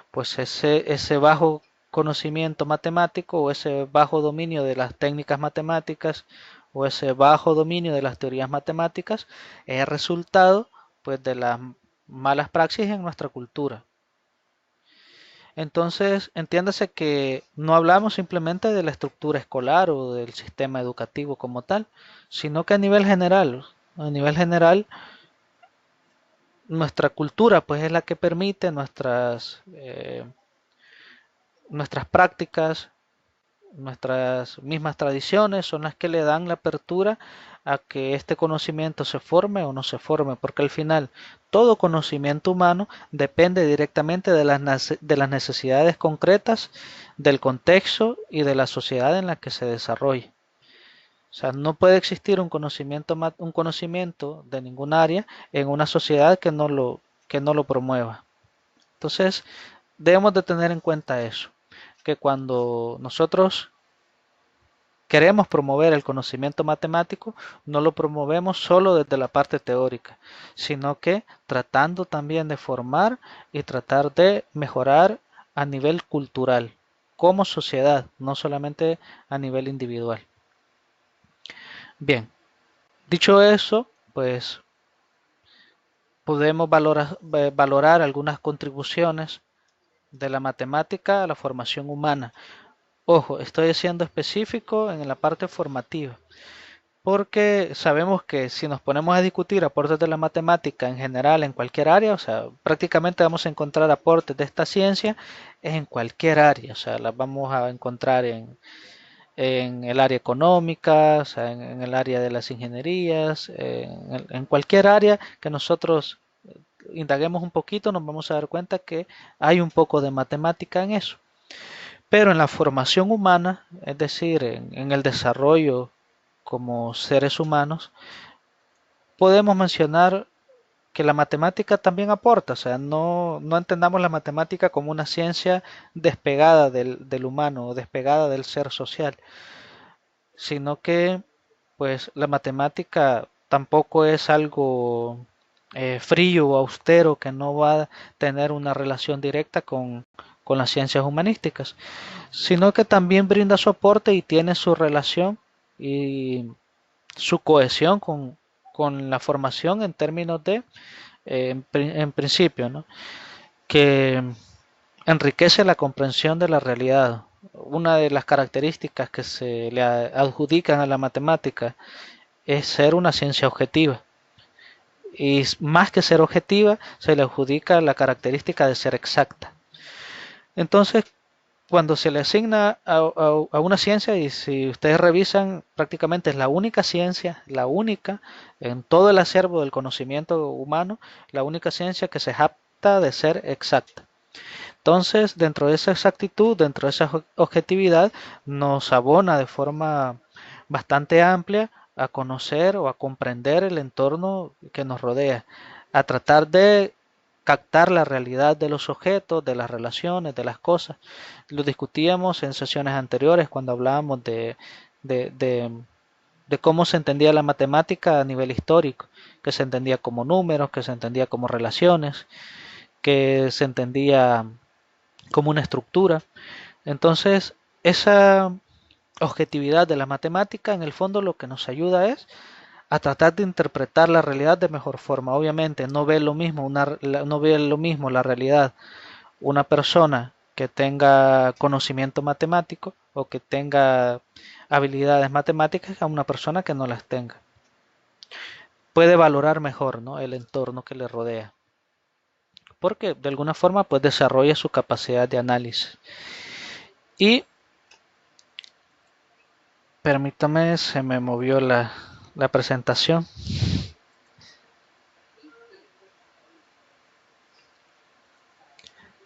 pues ese bajo conocimiento matemático o ese bajo dominio de las técnicas matemáticas o ese bajo dominio de las teorías matemáticas es resultado pues de las malas praxis en nuestra cultura. Entonces, entiéndase que no hablamos simplemente de la estructura escolar o del sistema educativo como tal, sino que a nivel general, nuestra cultura pues es la que permite nuestras prácticas, nuestras mismas tradiciones son las que le dan la apertura a que este conocimiento se forme o no se forme, porque al final todo conocimiento humano depende directamente de las necesidades concretas del contexto y de la sociedad en la que se desarrolle. O sea, no puede existir un conocimiento de ningún área en una sociedad que no lo promueva. Entonces, debemos de tener en cuenta eso, que cuando nosotros queremos promover el conocimiento matemático, no lo promovemos solo desde la parte teórica, sino que tratando también de formar y tratar de mejorar a nivel cultural, como sociedad, no solamente a nivel individual. Bien, dicho eso, pues podemos valorar algunas contribuciones de la matemática a la formación humana. Ojo, estoy siendo específico en la parte formativa, porque sabemos que si nos ponemos a discutir aportes de la matemática en general en cualquier área, o sea, prácticamente vamos a encontrar aportes de esta ciencia en cualquier área, o sea, las vamos a encontrar en el área económica, o sea, en el área de las ingenierías, en cualquier área que nosotros indaguemos un poquito, nos vamos a dar cuenta que hay un poco de matemática en eso. Pero en la formación humana, es decir, en el desarrollo como seres humanos, podemos mencionar que la matemática también aporta, o sea, no entendamos la matemática como una ciencia despegada del humano o despegada del ser social, sino que pues la matemática tampoco es algo frío o austero que no va a tener una relación directa con las ciencias humanísticas, sino que también brinda su aporte y tiene su relación y su cohesión con la formación en términos de, en principio, ¿no? Que enriquece la comprensión de la realidad. Una de las características que se le adjudican a la matemática es ser una ciencia objetiva. y más que ser objetiva, se le adjudica la característica de ser exacta. Entonces, cuando se le asigna a una ciencia, y si ustedes revisan, prácticamente es la única ciencia, la única en todo el acervo del conocimiento humano, la única ciencia que se jacta de ser exacta. Entonces, dentro de esa exactitud, dentro de esa objetividad, nos abona de forma bastante amplia a conocer o a comprender el entorno que nos rodea, a tratar de captar la realidad de los objetos, de las relaciones, de las cosas. Lo discutíamos en sesiones anteriores cuando hablábamos de, de, de cómo se entendía la matemática a nivel histórico, que se entendía como números, que se entendía como relaciones, que se entendía como una estructura. Entonces, esa objetividad de la matemática en el fondo lo que nos ayuda es a tratar de interpretar la realidad de mejor forma. Obviamente no ve lo mismo, no ve lo mismo la realidad una persona que tenga conocimiento matemático o que tenga habilidades matemáticas a una persona que no las tenga. Puede valorar mejor, ¿no?, el entorno que le rodea, porque de alguna forma pues desarrolla su capacidad de análisis. Y permítame, se me movió la presentación.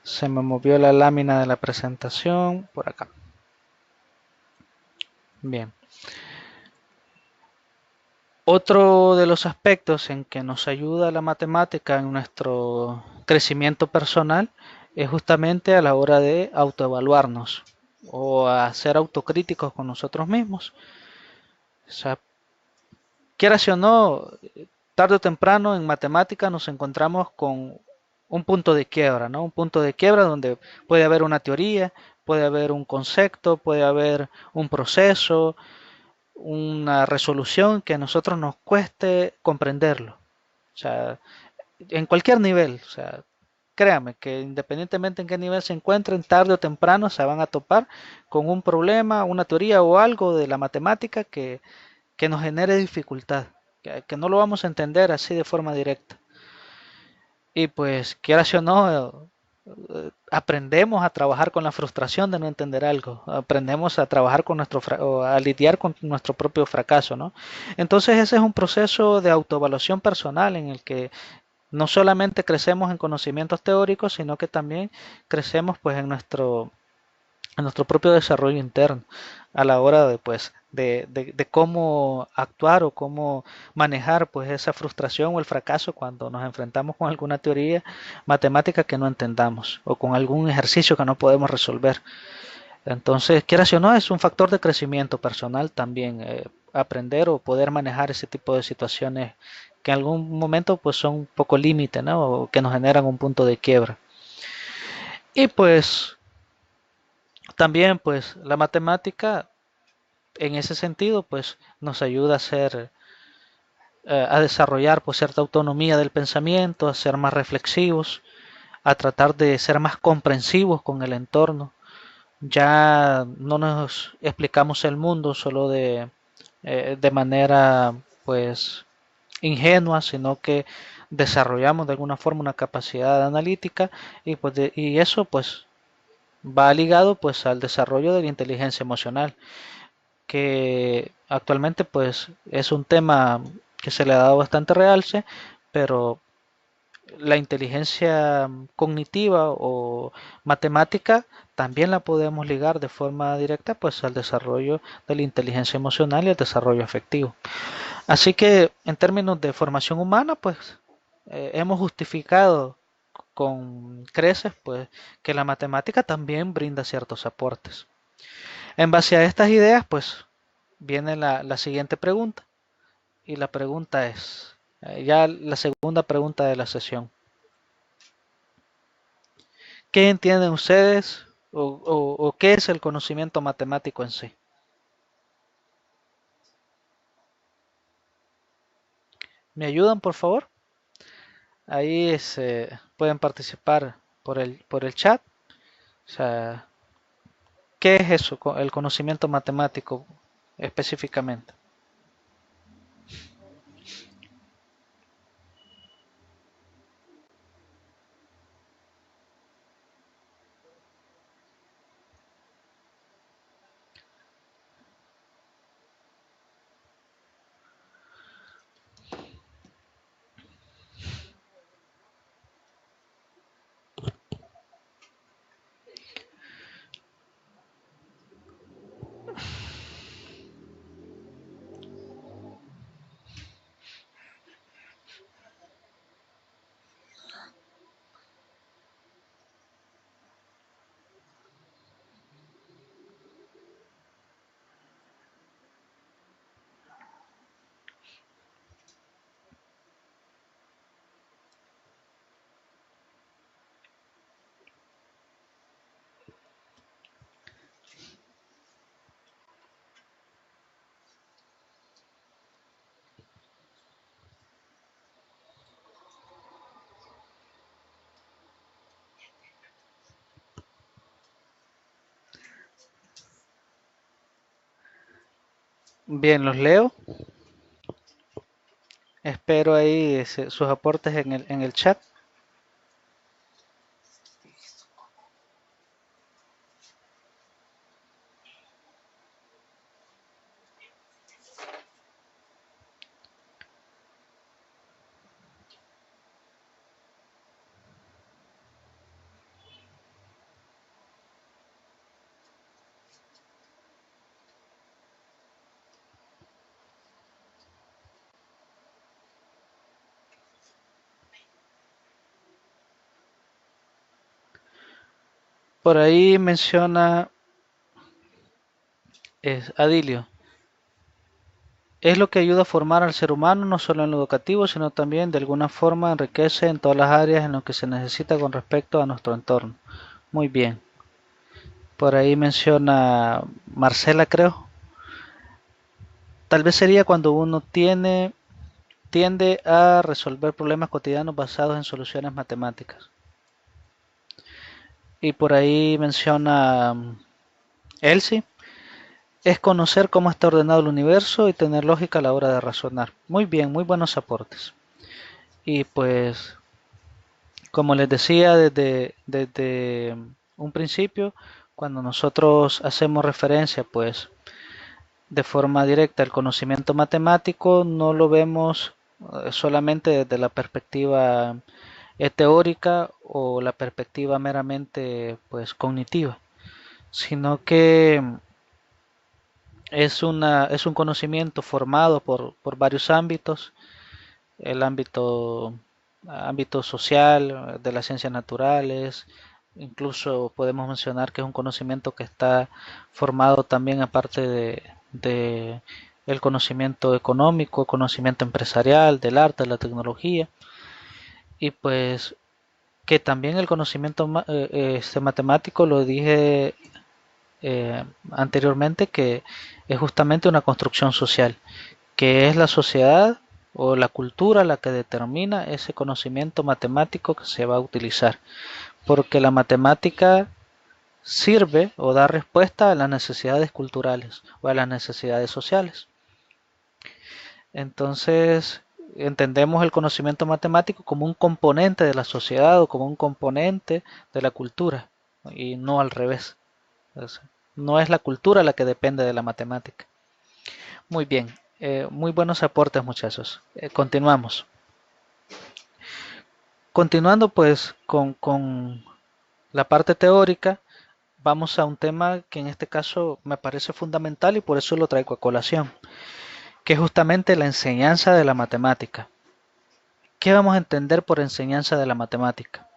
Se me movió la lámina de la presentación por acá. Bien. Otro de los aspectos en que nos ayuda la matemática en nuestro crecimiento personal es justamente a la hora de autoevaluarnos o a ser autocríticos con nosotros mismos. O sea, quieras o no, tarde o temprano en matemática nos encontramos con un punto de quiebra, ¿no? Un punto de quiebra donde puede haber una teoría, puede haber un concepto, puede haber un proceso, una resolución que a nosotros nos cueste comprenderlo. O sea, en cualquier nivel, o sea, créame que independientemente en qué nivel se encuentren, tarde o temprano se van a topar con un problema, una teoría o algo de la matemática que nos genere dificultad, que no lo vamos a entender así de forma directa. Y pues, quieras o no, aprendemos a trabajar con la frustración de no entender algo, aprendemos a trabajar con o a lidiar con nuestro propio fracaso, ¿no? Entonces ese es un proceso de autoevaluación personal en el que no solamente crecemos en conocimientos teóricos, sino que también crecemos pues en nuestro propio desarrollo interno a la hora de pues de cómo actuar o cómo manejar pues esa frustración o el fracaso cuando nos enfrentamos con alguna teoría matemática que no entendamos o con algún ejercicio que no podemos resolver. Entonces, quieras o no, es un factor de crecimiento personal también, aprender o poder manejar ese tipo de situaciones que en algún momento pues son un poco límite, ¿no?, o que nos generan un punto de quiebra. Y pues también pues la matemática en ese sentido pues nos ayuda a ser a desarrollar pues cierta autonomía del pensamiento, a ser más reflexivos, a tratar de ser más comprensivos con el entorno. Ya no nos explicamos el mundo solo de manera pues ingenua, sino que desarrollamos de alguna forma una capacidad analítica y, pues y eso pues va ligado pues al desarrollo de la inteligencia emocional, que actualmente pues es un tema que se le ha dado bastante realce, pero la inteligencia cognitiva o matemática también la podemos ligar de forma directa pues al desarrollo de la inteligencia emocional y al desarrollo afectivo. Así que en términos de formación humana pues hemos justificado con creces pues que la matemática también brinda ciertos aportes. En base a estas ideas pues viene la siguiente pregunta, y la pregunta es ya la segunda pregunta de la sesión. ¿Qué entienden ustedes o qué es el conocimiento matemático en sí? ¿Me ayudan, por favor? Ahí pueden participar por el chat. O sea, ¿qué es eso, el conocimiento matemático específicamente? Bien, los leo. Espero ahí sus aportes en el chat. Por ahí menciona Adilio. Es lo que ayuda a formar al ser humano, no solo en lo educativo, sino también de alguna forma enriquece en todas las áreas en lo que se necesita con respecto a nuestro entorno. Muy bien. Por ahí menciona Marcela, creo. Tal vez sería cuando uno tiende a resolver problemas cotidianos basados en soluciones matemáticas. Y por ahí menciona Elsie. Es conocer cómo está ordenado el universo y tener lógica a la hora de razonar. Muy bien, muy buenos aportes. Y pues, como les decía desde un principio, cuando nosotros hacemos referencia, pues, de forma directa al conocimiento matemático, no lo vemos solamente desde la perspectiva teórica o la perspectiva meramente, pues, cognitiva, sino que es un conocimiento formado por varios ámbitos, el ámbito social, de las ciencias naturales, incluso podemos mencionar que es un conocimiento que está formado también aparte de el conocimiento económico, conocimiento empresarial, del arte, de la tecnología, y pues que también el conocimiento matemático, lo dije anteriormente, que es justamente una construcción social, que es la sociedad o la cultura la que determina ese conocimiento matemático que se va a utilizar, porque la matemática sirve o da respuesta a las necesidades culturales o a las necesidades sociales. Entonces, entendemos el conocimiento matemático como un componente de la sociedad o como un componente de la cultura, y no al revés. No es la cultura la que depende de la matemática. Muy bien, muy buenos aportes, muchachos. Continuamos. Continuando pues con la parte teórica, vamos a un tema que en este caso me parece fundamental y por eso lo traigo a colación, que es justamente la enseñanza de la matemática. ¿Qué vamos a entender por enseñanza de la matemática?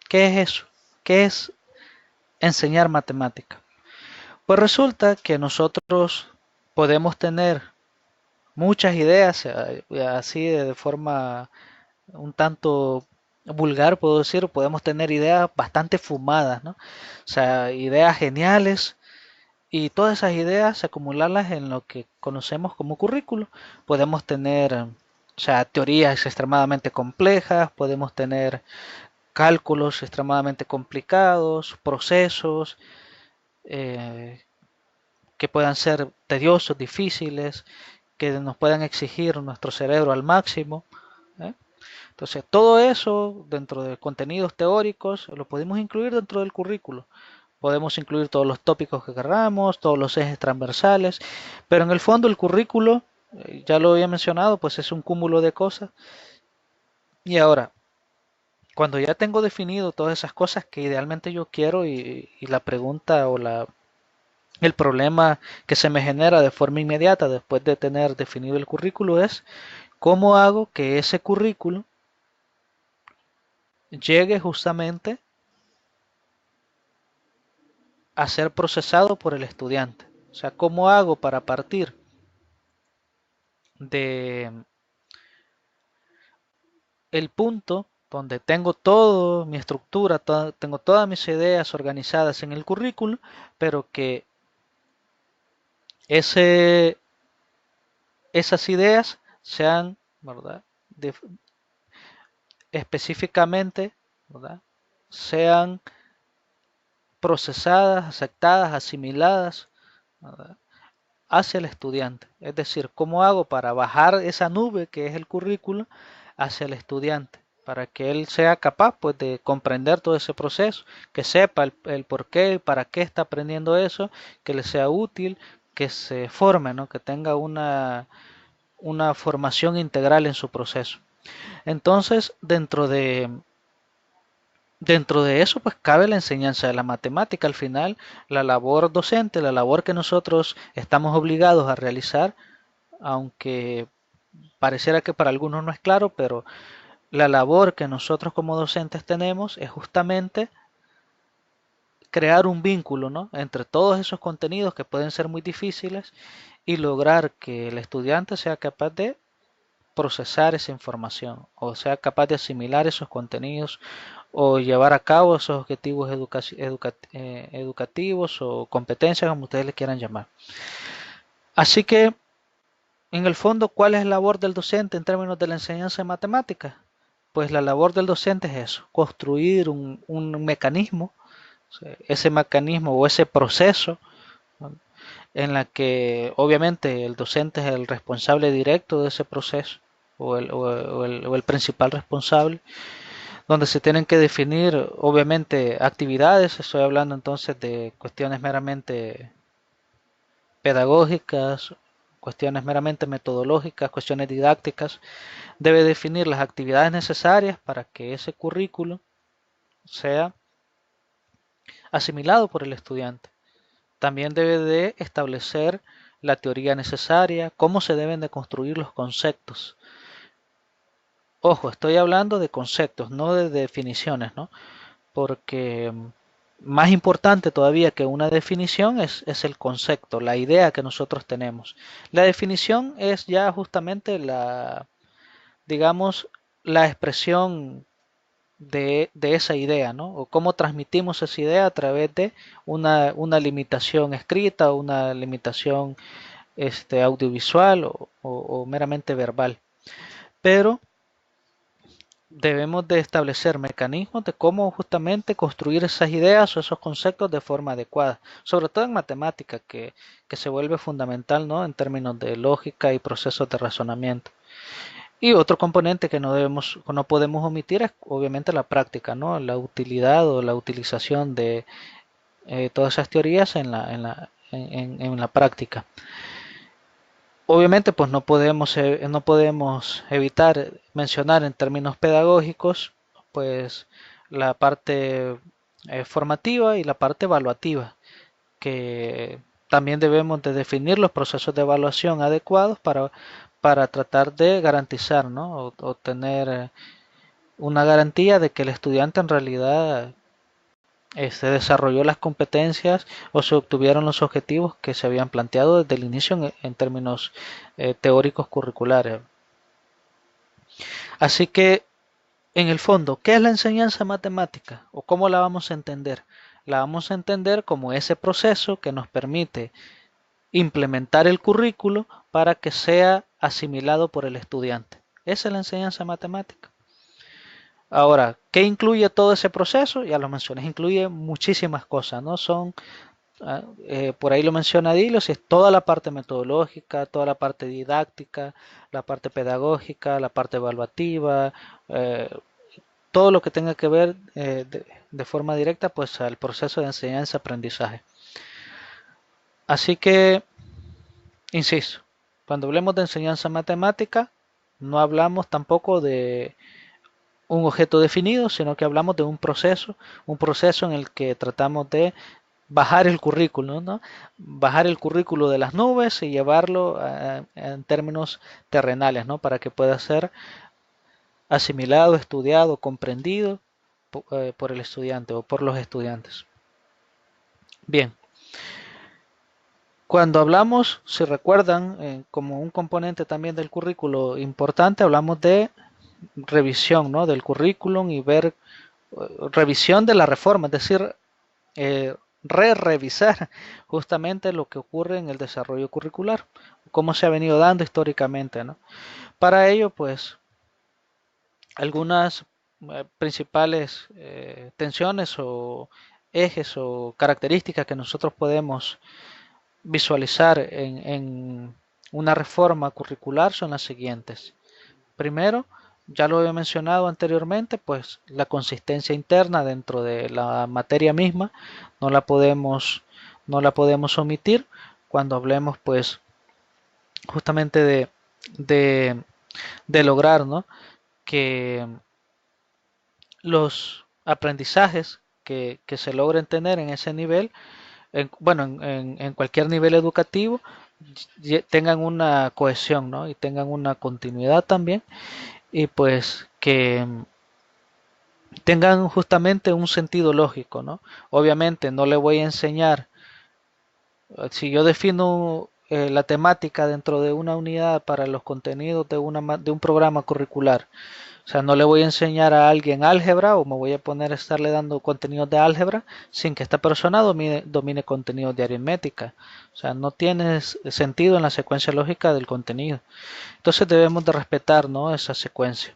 ¿Qué es eso? ¿Qué es enseñar matemática? Pues resulta que nosotros podemos tener muchas ideas, así de forma un tanto vulgar, puedo decir, podemos tener ideas bastante fumadas, ¿no? O sea, ideas geniales, y todas esas ideas acumularlas en lo que conocemos como currículo. Podemos tener, o sea, teorías extremadamente complejas, podemos tener cálculos extremadamente complicados, procesos eh, que puedan ser tediosos, difíciles, que nos puedan exigir nuestro cerebro al máximo, ¿eh? Entonces, todo eso dentro de contenidos teóricos lo podemos incluir dentro del currículo. Podemos incluir todos los tópicos que queramos, todos los ejes transversales, pero en el fondo el currículo, ya lo había mencionado, pues es un cúmulo de cosas. Y ahora, cuando ya tengo definido todas esas cosas que idealmente yo quiero, y la pregunta o el problema que se me genera de forma inmediata después de tener definido el currículo es cómo hago que ese currículo llegue justamente a ser procesado por el estudiante. O sea, ¿cómo hago para partir de el punto donde tengo toda mi estructura, tengo todas mis ideas organizadas en el currículum, pero que ese, esas ideas sean, ¿verdad? De, específicamente, ¿verdad? Sean procesadas, aceptadas, asimiladas, ¿verdad? hacia el estudiante. Es decir, ¿cómo hago para bajar esa nube que es el currículo hacia el estudiante? Para que él sea capaz pues, de comprender todo ese proceso, que sepa el por qué, para qué está aprendiendo eso, que le sea útil, que se forme, ¿no? Que tenga una formación integral en su proceso. Entonces, dentro de eso, pues cabe la enseñanza de la matemática. Al final, la labor docente, la labor que nosotros estamos obligados a realizar, aunque pareciera que para algunos no es claro, pero la labor que nosotros como docentes tenemos es justamente crear un vínculo, ¿no? Entre todos esos contenidos que pueden ser muy difíciles y lograr que el estudiante sea capaz de procesar esa información o sea capaz de asimilar esos contenidos o llevar a cabo esos objetivos educativos o competencias, como ustedes le quieran llamar. Así que, en el fondo, ¿cuál es la labor del docente en términos de la enseñanza de matemáticas? Pues la labor del docente es eso, construir un mecanismo, ese mecanismo o ese proceso, ¿no? En la que obviamente el docente es el responsable directo de ese proceso o el principal responsable, donde se tienen que definir obviamente actividades, estoy hablando entonces de cuestiones meramente pedagógicas, cuestiones meramente metodológicas, cuestiones didácticas, debe definir las actividades necesarias para que ese currículo sea asimilado por el estudiante. También debe de establecer la teoría necesaria, cómo se deben de construir los conceptos. Ojo, estoy hablando de conceptos, no de definiciones, ¿no? Porque más importante todavía que una definición es el concepto, la idea que nosotros tenemos. La definición es ya justamente digamos, la expresión de esa idea, ¿no? O cómo transmitimos esa idea a través de una limitación escrita o una limitación audiovisual o meramente verbal. Pero debemos de establecer mecanismos de cómo justamente construir esas ideas o esos conceptos de forma adecuada, sobre todo en matemática, que se vuelve fundamental, ¿no? En términos de lógica y procesos de razonamiento. Y otro componente que no podemos omitir es obviamente la práctica, ¿no? La utilidad o la utilización de todas esas teorías en la práctica. Obviamente, pues no podemos evitar mencionar en términos pedagógicos, pues la parte formativa y la parte evaluativa, que también debemos de definir los procesos de evaluación adecuados para tratar de garantizar, ¿no? O tener una garantía de que el estudiante en realidad se desarrolló las competencias o se obtuvieron los objetivos que se habían planteado desde el inicio en términos teóricos curriculares. Así que, en el fondo, ¿qué es la enseñanza matemática o cómo la vamos a entender? La vamos a entender como ese proceso que nos permite implementar el currículo para que sea asimilado por el estudiante. Esa es la enseñanza matemática. Ahora, ¿qué incluye todo ese proceso? Ya lo mencioné, incluye muchísimas cosas, ¿no? Por ahí lo menciona Dilios, es toda la parte metodológica, toda la parte didáctica, la parte pedagógica, la parte evaluativa, eh, todo lo que tenga que ver de forma directa pues al proceso de enseñanza-aprendizaje. Así que, insisto, cuando hablemos de enseñanza matemática, no hablamos tampoco de un objeto definido, sino que hablamos de un proceso en el que tratamos de bajar el currículo, ¿no? Bajar el currículo de las nubes y llevarlo en términos terrenales, ¿no? Para que pueda ser asimilado, estudiado, comprendido por el estudiante o por los estudiantes. Bien, cuando hablamos, si recuerdan, como un componente también del currículo importante, hablamos de revisión, ¿no? Del currículum y ver revisión de la reforma, es decir, eh, revisar justamente lo que ocurre en el desarrollo curricular, cómo se ha venido dando históricamente, ¿no? Para ello, pues, algunas principales tensiones o ejes o características que nosotros podemos visualizar en una reforma curricular son las siguientes. Primero, ya lo había mencionado anteriormente, pues la consistencia interna dentro de la materia misma no la podemos, no la podemos omitir cuando hablemos pues justamente de, de lograr, ¿no?, que los aprendizajes que se logren tener en ese nivel, bueno, en cualquier nivel educativo, tengan una cohesión, ¿no?, y tengan una continuidad también, y pues que tengan justamente un sentido lógico, ¿no? Obviamente no le voy a enseñar, si yo defino la temática dentro de una unidad para los contenidos de un programa curricular, o sea, no le voy a enseñar a alguien álgebra o me voy a poner a estarle dando contenidos de álgebra sin que esta persona domine contenidos de aritmética. O sea, no tiene sentido en la secuencia lógica del contenido. Entonces debemos de respetar, ¿no?, esa secuencia.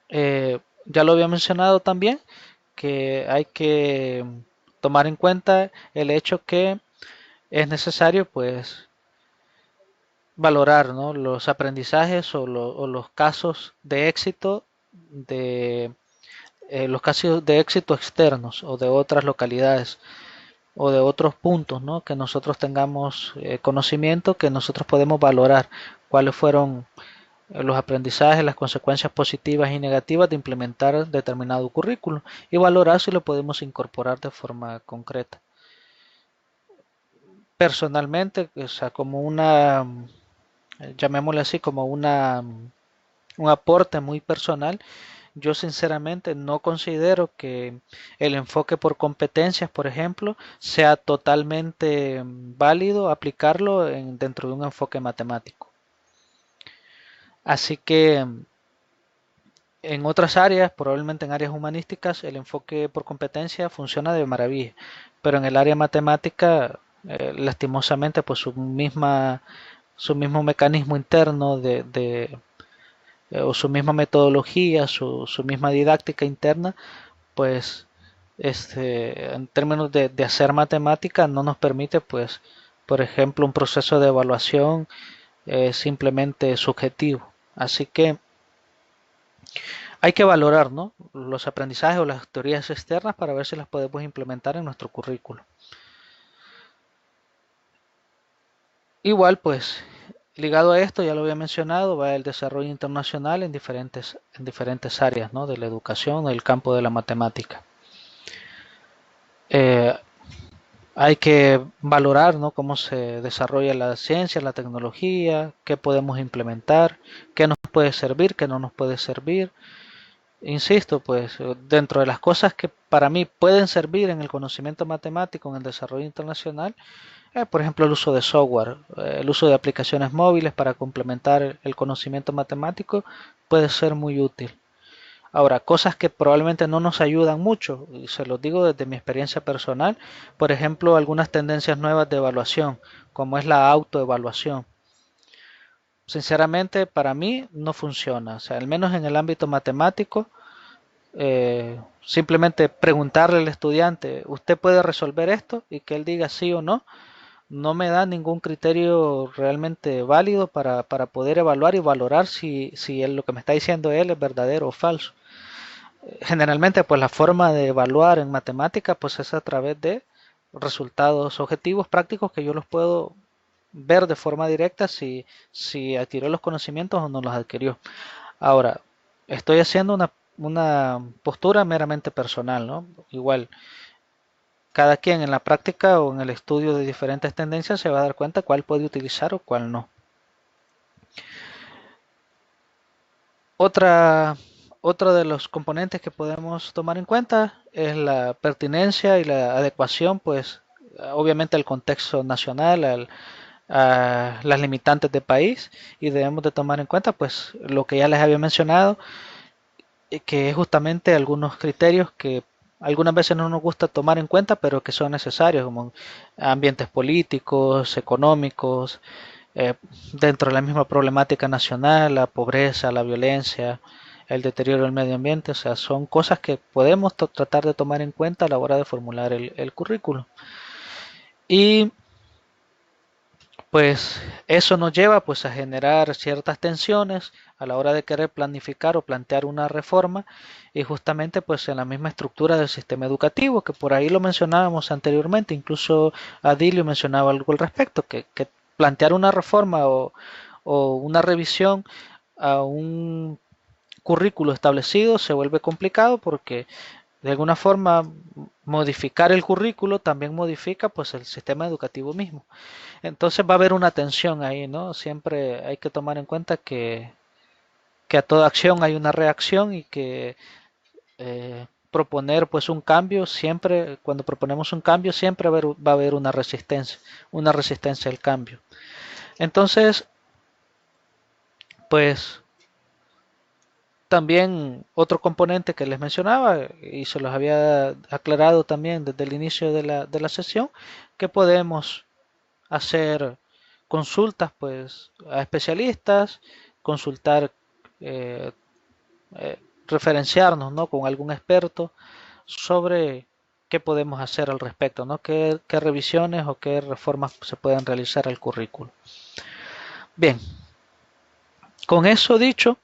Ya lo había mencionado también, que hay que tomar en cuenta el hecho que es necesario pues valorar, ¿no?, los aprendizajes o los casos de éxito de los casos de éxito externos o de otras localidades o de otros puntos, ¿no?, que nosotros tengamos conocimiento, que nosotros podemos valorar cuáles fueron los aprendizajes, las consecuencias positivas y negativas de implementar determinado currículo y valorar si lo podemos incorporar de forma concreta. Personalmente, o sea, como una, llamémosle así, como un aporte muy personal, yo sinceramente no considero que el enfoque por competencias, por ejemplo, sea totalmente válido aplicarlo dentro de un enfoque matemático. Así que en otras áreas, probablemente en áreas humanísticas, el enfoque por competencia funciona de maravilla, pero en el área matemática, lastimosamente, pues su mismo mecanismo interno o su misma metodología, su misma didáctica interna, pues en términos de hacer matemática no nos permite, pues, por ejemplo, un proceso de evaluación simplemente subjetivo. Así que hay que valorar, ¿no?, los aprendizajes o las teorías externas para ver si las podemos implementar en nuestro currículo. Igual, pues, ligado a esto, ya lo había mencionado, va el desarrollo internacional en diferentes áreas, ¿no?, de la educación, del campo de la matemática. Eh, Hay que valorar, ¿no?, cómo se desarrolla la ciencia, la tecnología, qué podemos implementar, qué nos puede servir, qué no nos puede servir. Insisto, pues dentro de las cosas que para mí pueden servir en el conocimiento matemático, en el desarrollo internacional, por ejemplo, el uso de software, el uso de aplicaciones móviles para complementar el conocimiento matemático puede ser muy útil. Ahora, cosas que probablemente no nos ayudan mucho, y se los digo desde mi experiencia personal, por ejemplo, algunas tendencias nuevas de evaluación, como es la autoevaluación. Sinceramente, para mí no funciona, o sea, al menos en el ámbito matemático, simplemente preguntarle al estudiante, ¿usted puede resolver esto? Y que él diga sí o no, no me da ningún criterio realmente válido para poder evaluar y valorar si lo que me está diciendo él es verdadero o falso. Generalmente, pues la forma de evaluar en matemática pues es a través de resultados objetivos prácticos que yo los puedo ver de forma directa si adquirió los conocimientos o no los adquirió. Ahora, estoy haciendo una postura meramente personal, ¿no? Igual, cada quien en la práctica o en el estudio de diferentes tendencias se va a dar cuenta cuál puede utilizar o cuál no. Otra, otro de los componentes que podemos tomar en cuenta es la pertinencia y la adecuación, pues obviamente al contexto nacional, a las limitantes de país, y debemos de tomar en cuenta pues lo que ya les había mencionado, que es justamente algunos criterios que algunas veces no nos gusta tomar en cuenta, pero que son necesarios, como ambientes políticos, económicos, eh, dentro de la misma problemática nacional, la pobreza, la violencia, el deterioro del medio ambiente, o sea, son cosas que podemos tratar de tomar en cuenta a la hora de formular el currículo. Y pues eso nos lleva pues a generar ciertas tensiones a la hora de querer planificar o plantear una reforma, y justamente pues en la misma estructura del sistema educativo, que por ahí lo mencionábamos anteriormente, incluso Adilio mencionaba algo al respecto, que plantear una reforma o una revisión a un currículo establecido se vuelve complicado, porque de alguna forma modificar el currículo también modifica pues el sistema educativo mismo. Entonces va a haber una tensión ahí, ¿no? Siempre hay que tomar en cuenta que a toda acción hay una reacción, y que proponer pues un cambio, siempre, cuando proponemos un cambio, siempre va a haber una resistencia al cambio. Entonces, pues también otro componente que les mencionaba, y se los había aclarado también desde el inicio de la sesión, que podemos hacer consultas pues a especialistas, consultar, eh, referenciarnos, ¿no?, con algún experto sobre qué podemos hacer al respecto, ¿no? Qué revisiones o qué reformas se pueden realizar al currículo. Bien, con eso dicho,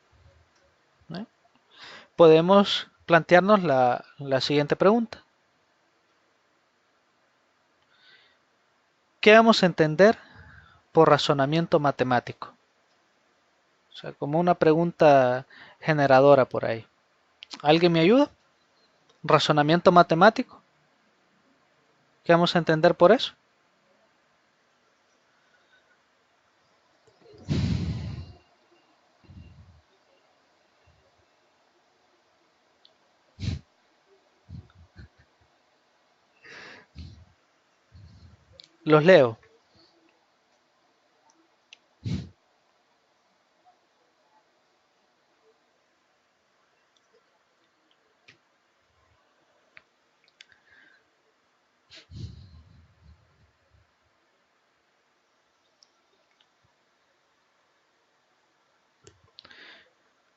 ¿eh?, podemos plantearnos la siguiente pregunta. ¿Qué vamos a entender por razonamiento matemático? O sea, como una pregunta generadora por ahí. ¿Alguien me ayuda? ¿Razonamiento matemático? ¿Qué vamos a entender por eso? Los leo.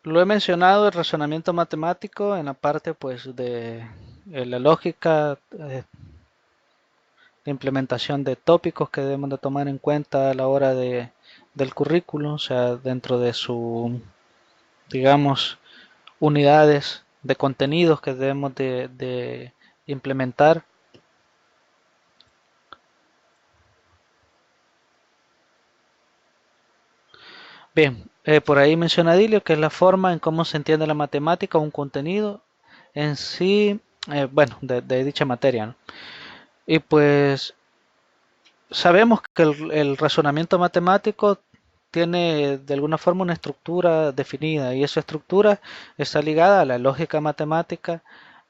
Lo he mencionado, el razonamiento matemático, en la parte pues de la lógica, de implementación de tópicos que debemos de tomar en cuenta a la hora del currículo, o sea, dentro de su, digamos, unidades de contenidos que debemos de implementar. Bien, por ahí menciona Dilio que es la forma en cómo se entiende la matemática o un contenido en sí, bueno, de dicha materia, ¿no? Y pues sabemos que el razonamiento matemático tiene de alguna forma una estructura definida, y esa estructura está ligada a la lógica matemática,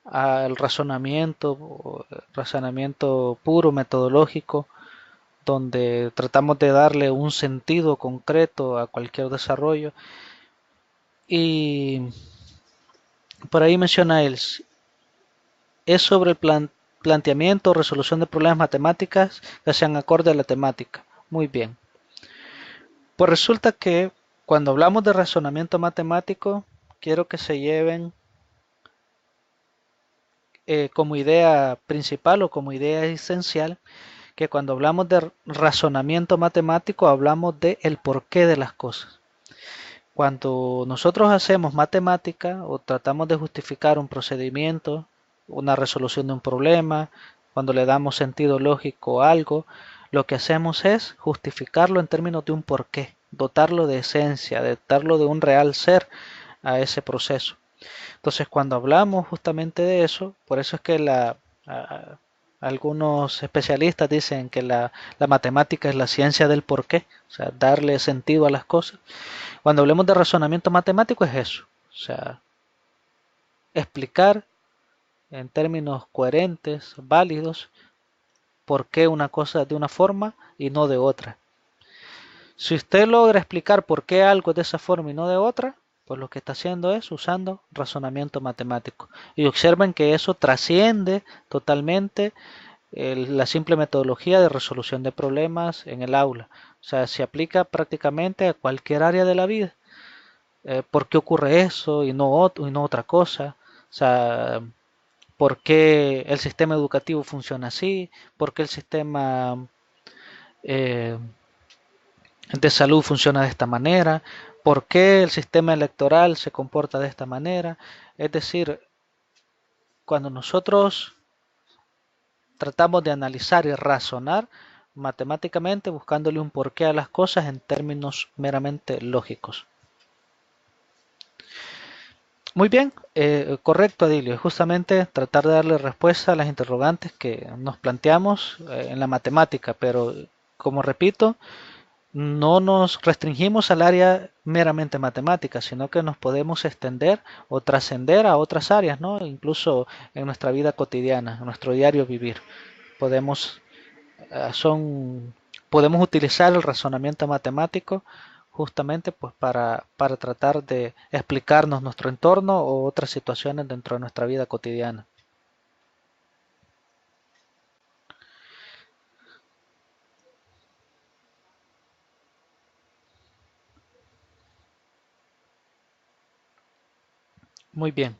al razonamiento puro, metodológico, donde tratamos de darle un sentido concreto a cualquier desarrollo. Y por ahí menciona él, es sobre el planteamiento o resolución de problemas matemáticas que sean acorde a la temática. Muy bien. Pues resulta que cuando hablamos de razonamiento matemático, quiero que se lleven como idea principal o como idea esencial que cuando hablamos de razonamiento matemático hablamos de el porqué de las cosas. Cuando nosotros hacemos matemática o tratamos de justificar un procedimiento, una resolución de un problema, cuando le damos sentido lógico a algo, lo que hacemos es justificarlo en términos de un porqué, dotarlo de esencia, dotarlo de un real ser a ese proceso. Entonces, cuando hablamos justamente de eso, por eso es que algunos especialistas dicen que la matemática es la ciencia del porqué, o sea, darle sentido a las cosas. Cuando hablemos de razonamiento matemático es eso, o sea, explicar en términos coherentes, válidos, por qué una cosa es de una forma y no de otra. Si usted logra explicar por qué algo es de esa forma y no de otra, pues lo que está haciendo es usando razonamiento matemático. Y observen que eso trasciende totalmente la simple metodología de resolución de problemas en el aula. O sea, se aplica prácticamente a cualquier área de la vida. ¿Por qué ocurre eso y no otra cosa? O sea, por qué el sistema educativo funciona así, por qué el sistema eh, de salud funciona de esta manera, por qué el sistema electoral se comporta de esta manera. Es decir, cuando nosotros tratamos de analizar y razonar matemáticamente buscándole un porqué a las cosas en términos meramente lógicos. Muy bien, correcto, Adilio. Es justamente tratar de darle respuesta a las interrogantes que nos planteamos en la matemática, pero como repito, no nos restringimos al área meramente matemática, sino que nos podemos extender o trascender a otras áreas, ¿no? Incluso en nuestra vida cotidiana, en nuestro diario vivir. Podemos, son, podemos utilizar el razonamiento matemático justamente pues para tratar de explicarnos nuestro entorno o otras situaciones dentro de nuestra vida cotidiana. Muy bien.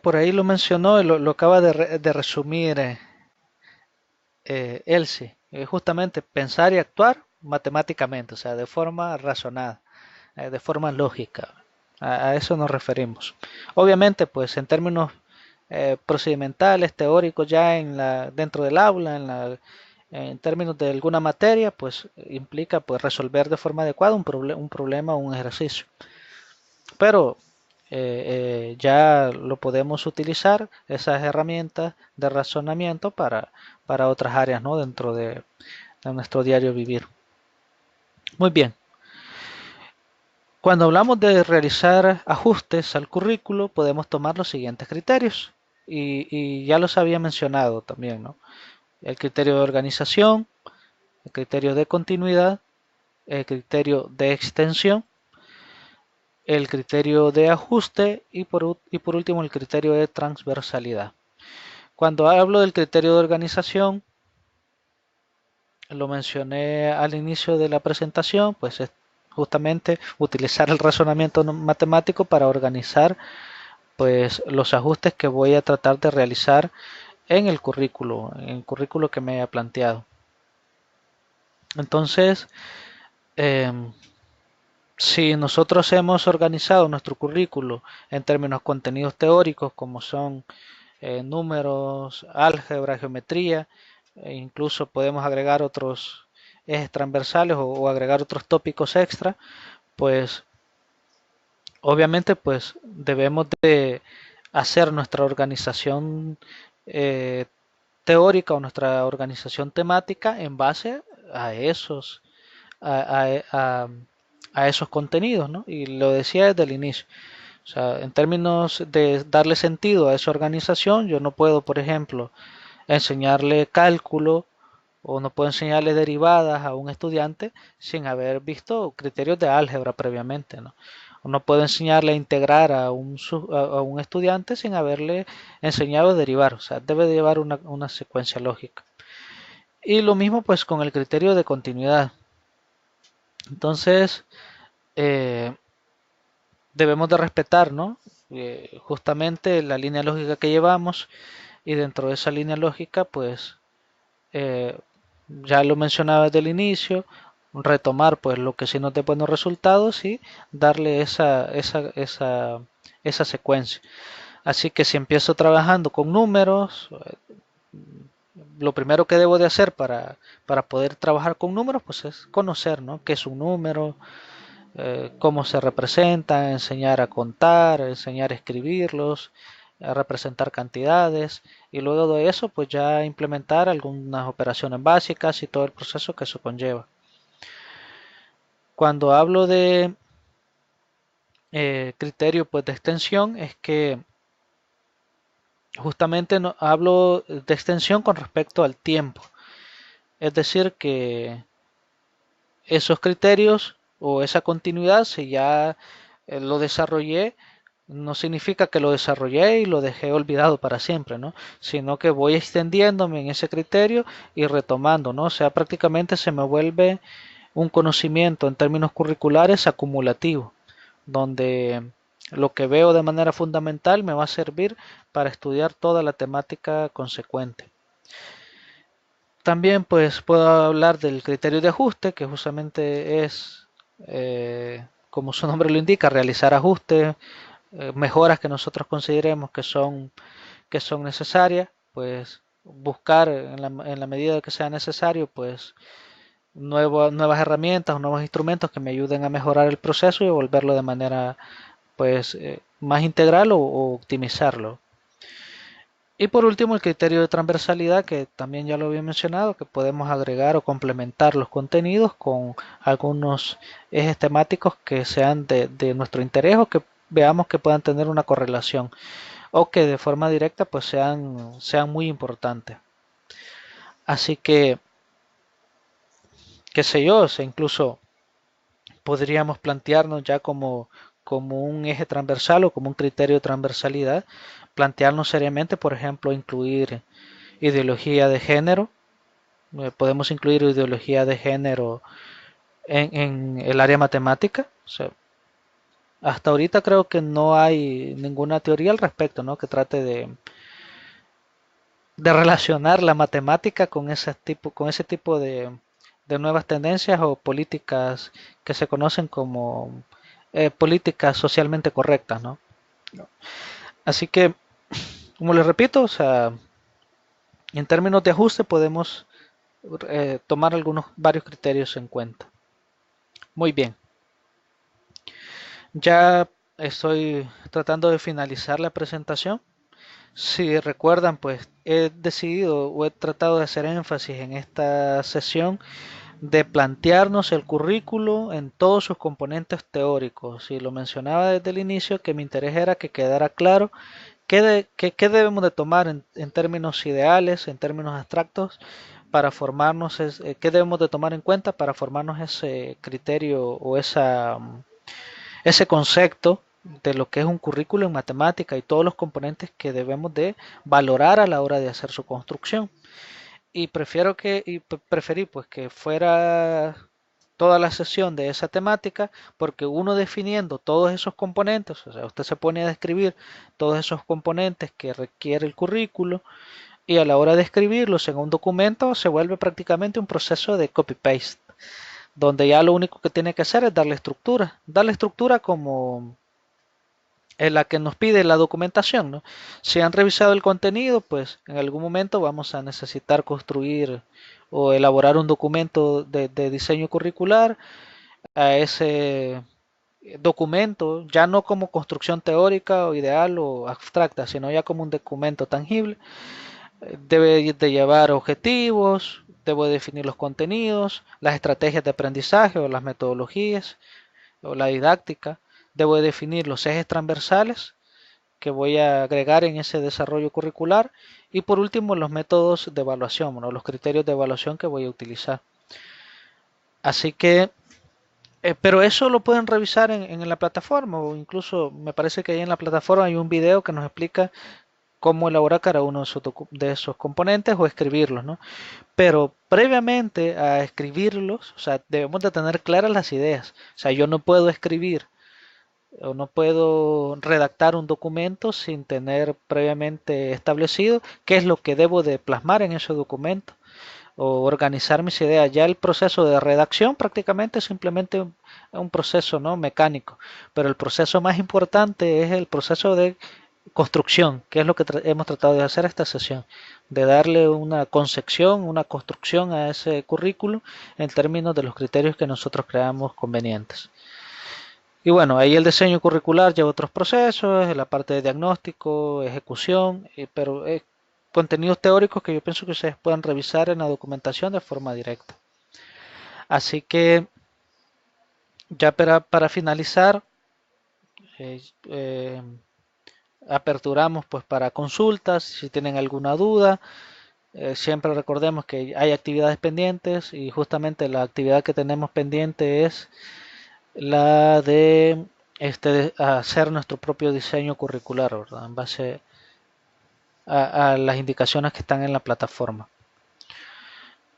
Por ahí lo mencionó, lo acaba de resumir Elsie. Justamente pensar y actuar matemáticamente, o sea, de forma razonada, de forma lógica. A eso nos referimos. Obviamente, pues en términos procedimentales, teóricos, ya dentro del aula, en términos de alguna materia, pues implica pues resolver de forma adecuada un problema o un ejercicio. Pero ya lo podemos utilizar, esas herramientas de razonamiento para otras áreas, ¿no? Dentro de nuestro diario vivir. Muy bien. Cuando hablamos de realizar ajustes al currículo, podemos tomar los siguientes criterios. Y ya los había mencionado también, ¿no? El criterio de organización, el criterio de continuidad, el criterio de extensión, el criterio de ajuste y por último el criterio de transversalidad. Cuando hablo del criterio de organización, lo mencioné al inicio de la presentación, pues es justamente utilizar el razonamiento matemático para organizar pues los ajustes que voy a tratar de realizar en el currículo que me haya planteado. Entonces, eh, si nosotros hemos organizado nuestro currículo en términos contenidos teóricos como son números, álgebra, geometría, e incluso podemos agregar otros ejes transversales o agregar otros tópicos extra, pues obviamente pues debemos de hacer nuestra organización eh, teórica o nuestra organización temática en base a esos a, a- a- a esos contenidos, ¿no? Y lo decía desde el inicio. O sea, en términos de darle sentido a esa organización, yo no puedo, por ejemplo, enseñarle cálculo o no puedo enseñarle derivadas a un estudiante sin haber visto criterios de álgebra previamente, ¿no? O no puedo enseñarle a integrar a un estudiante sin haberle enseñado a derivar, o sea, debe de llevar una secuencia lógica. Y lo mismo pues con el criterio de continuidad. Entonces, eh, debemos de respetar, ¿no? Justamente la línea lógica que llevamos y dentro de esa línea lógica, pues eh, ya lo mencionaba desde el inicio, retomar pues lo que sí nos dé buenos resultados y darle esa secuencia. Así que si empiezo trabajando con números, lo primero que debo de hacer para poder trabajar con números pues es conocer, ¿no? Qué es un número, cómo se representa, enseñar a contar, enseñar a escribirlos, a representar cantidades y luego de eso pues ya implementar algunas operaciones básicas y todo el proceso que eso conlleva. Cuando hablo de criterio pues de extensión es que justamente no, hablo de extensión con respecto al tiempo. Es decir que esos criterios o esa continuidad si ya lo desarrollé no significa que lo desarrollé y lo dejé olvidado para siempre, ¿no? Sino que voy extendiéndome en ese criterio y retomando, ¿no? O sea, prácticamente se me vuelve un conocimiento en términos curriculares acumulativo, donde Lo que veo de manera fundamental me va a servir para estudiar toda la temática consecuente. También pues puedo hablar del criterio de ajuste, que justamente es, como su nombre lo indica, realizar ajustes, mejoras que nosotros consideremos que son necesarias, pues buscar en la medida que sea necesario, pues nuevas herramientas o nuevos instrumentos que me ayuden a mejorar el proceso y volverlo de manera pues más integral o optimizarlo. Y por último, el criterio de transversalidad, que también ya lo había mencionado, que podemos agregar o complementar los contenidos con algunos ejes temáticos que sean de nuestro interés o que veamos que puedan tener una correlación o que de forma directa pues sean muy importantes. Así que, qué sé yo, incluso podríamos plantearnos ya como un eje transversal o como un criterio de transversalidad, plantearnos seriamente, por ejemplo, incluir ideología de género. Podemos incluir ideología de género en el área matemática. O sea, hasta ahorita creo que no hay ninguna teoría al respecto, ¿no? Que trate de relacionar la matemática con ese tipo de nuevas tendencias o políticas que se conocen como políticas socialmente correctas, ¿no? Así que, como les repito, o sea, en términos de ajuste podemos tomar varios criterios en cuenta. Muy bien, ya estoy tratando de finalizar la presentación. Si recuerdan, pues he decidido o he tratado de hacer énfasis en esta sesión de plantearnos el currículo en todos sus componentes teóricos. Y lo mencionaba desde el inicio que mi interés era que quedara claro qué debemos de tomar en términos ideales, en términos abstractos, para formarnos, qué debemos de tomar en cuenta para formarnos ese criterio o ese concepto de lo que es un currículo en matemática y todos los componentes que debemos de valorar a la hora de hacer su construcción. Y preferí pues que fuera toda la sesión de esa temática, porque uno definiendo todos esos componentes, o sea, usted se pone a describir todos esos componentes que requiere el currículo y a la hora de escribirlos en un documento se vuelve prácticamente un proceso de copy-paste, donde ya lo único que tiene que hacer es darle estructura como en la que nos pide la documentación, ¿no? Si han revisado el contenido, pues en algún momento vamos a necesitar construir o elaborar un documento de diseño curricular a ese documento, ya no como construcción teórica o ideal o abstracta, sino ya como un documento tangible. Debe de llevar objetivos, debo definir los contenidos, las estrategias de aprendizaje o las metodologías o la didáctica. Debo de definir los ejes transversales que voy a agregar en ese desarrollo curricular y por último los métodos de evaluación, ¿no? Los criterios de evaluación que voy a utilizar. Así que, pero eso lo pueden revisar en la plataforma o incluso me parece que ahí en la plataforma hay un video que nos explica cómo elaborar cada uno de esos componentes o escribirlos, ¿no? Pero previamente a escribirlos, o sea, debemos de tener claras las ideas. O sea, yo no puedo escribir o no puedo redactar un documento sin tener previamente establecido qué es lo que debo de plasmar en ese documento o organizar mis ideas. Ya el proceso de redacción prácticamente es simplemente un proceso, ¿no?, mecánico, pero el proceso más importante es el proceso de construcción, que es lo que hemos tratado de hacer esta sesión, de darle una concepción, una construcción a ese currículo en términos de los criterios que nosotros creamos convenientes. Y bueno, ahí el diseño curricular lleva otros procesos, la parte de diagnóstico, ejecución, pero contenidos teóricos que yo pienso que ustedes puedan revisar en la documentación de forma directa. Así que ya para finalizar, eh, eh, aperturamos pues para consultas, si tienen alguna duda. Siempre recordemos que hay actividades pendientes y justamente la actividad que tenemos pendiente es la de hacer nuestro propio diseño curricular, ¿verdad? En base a las indicaciones que están en la plataforma.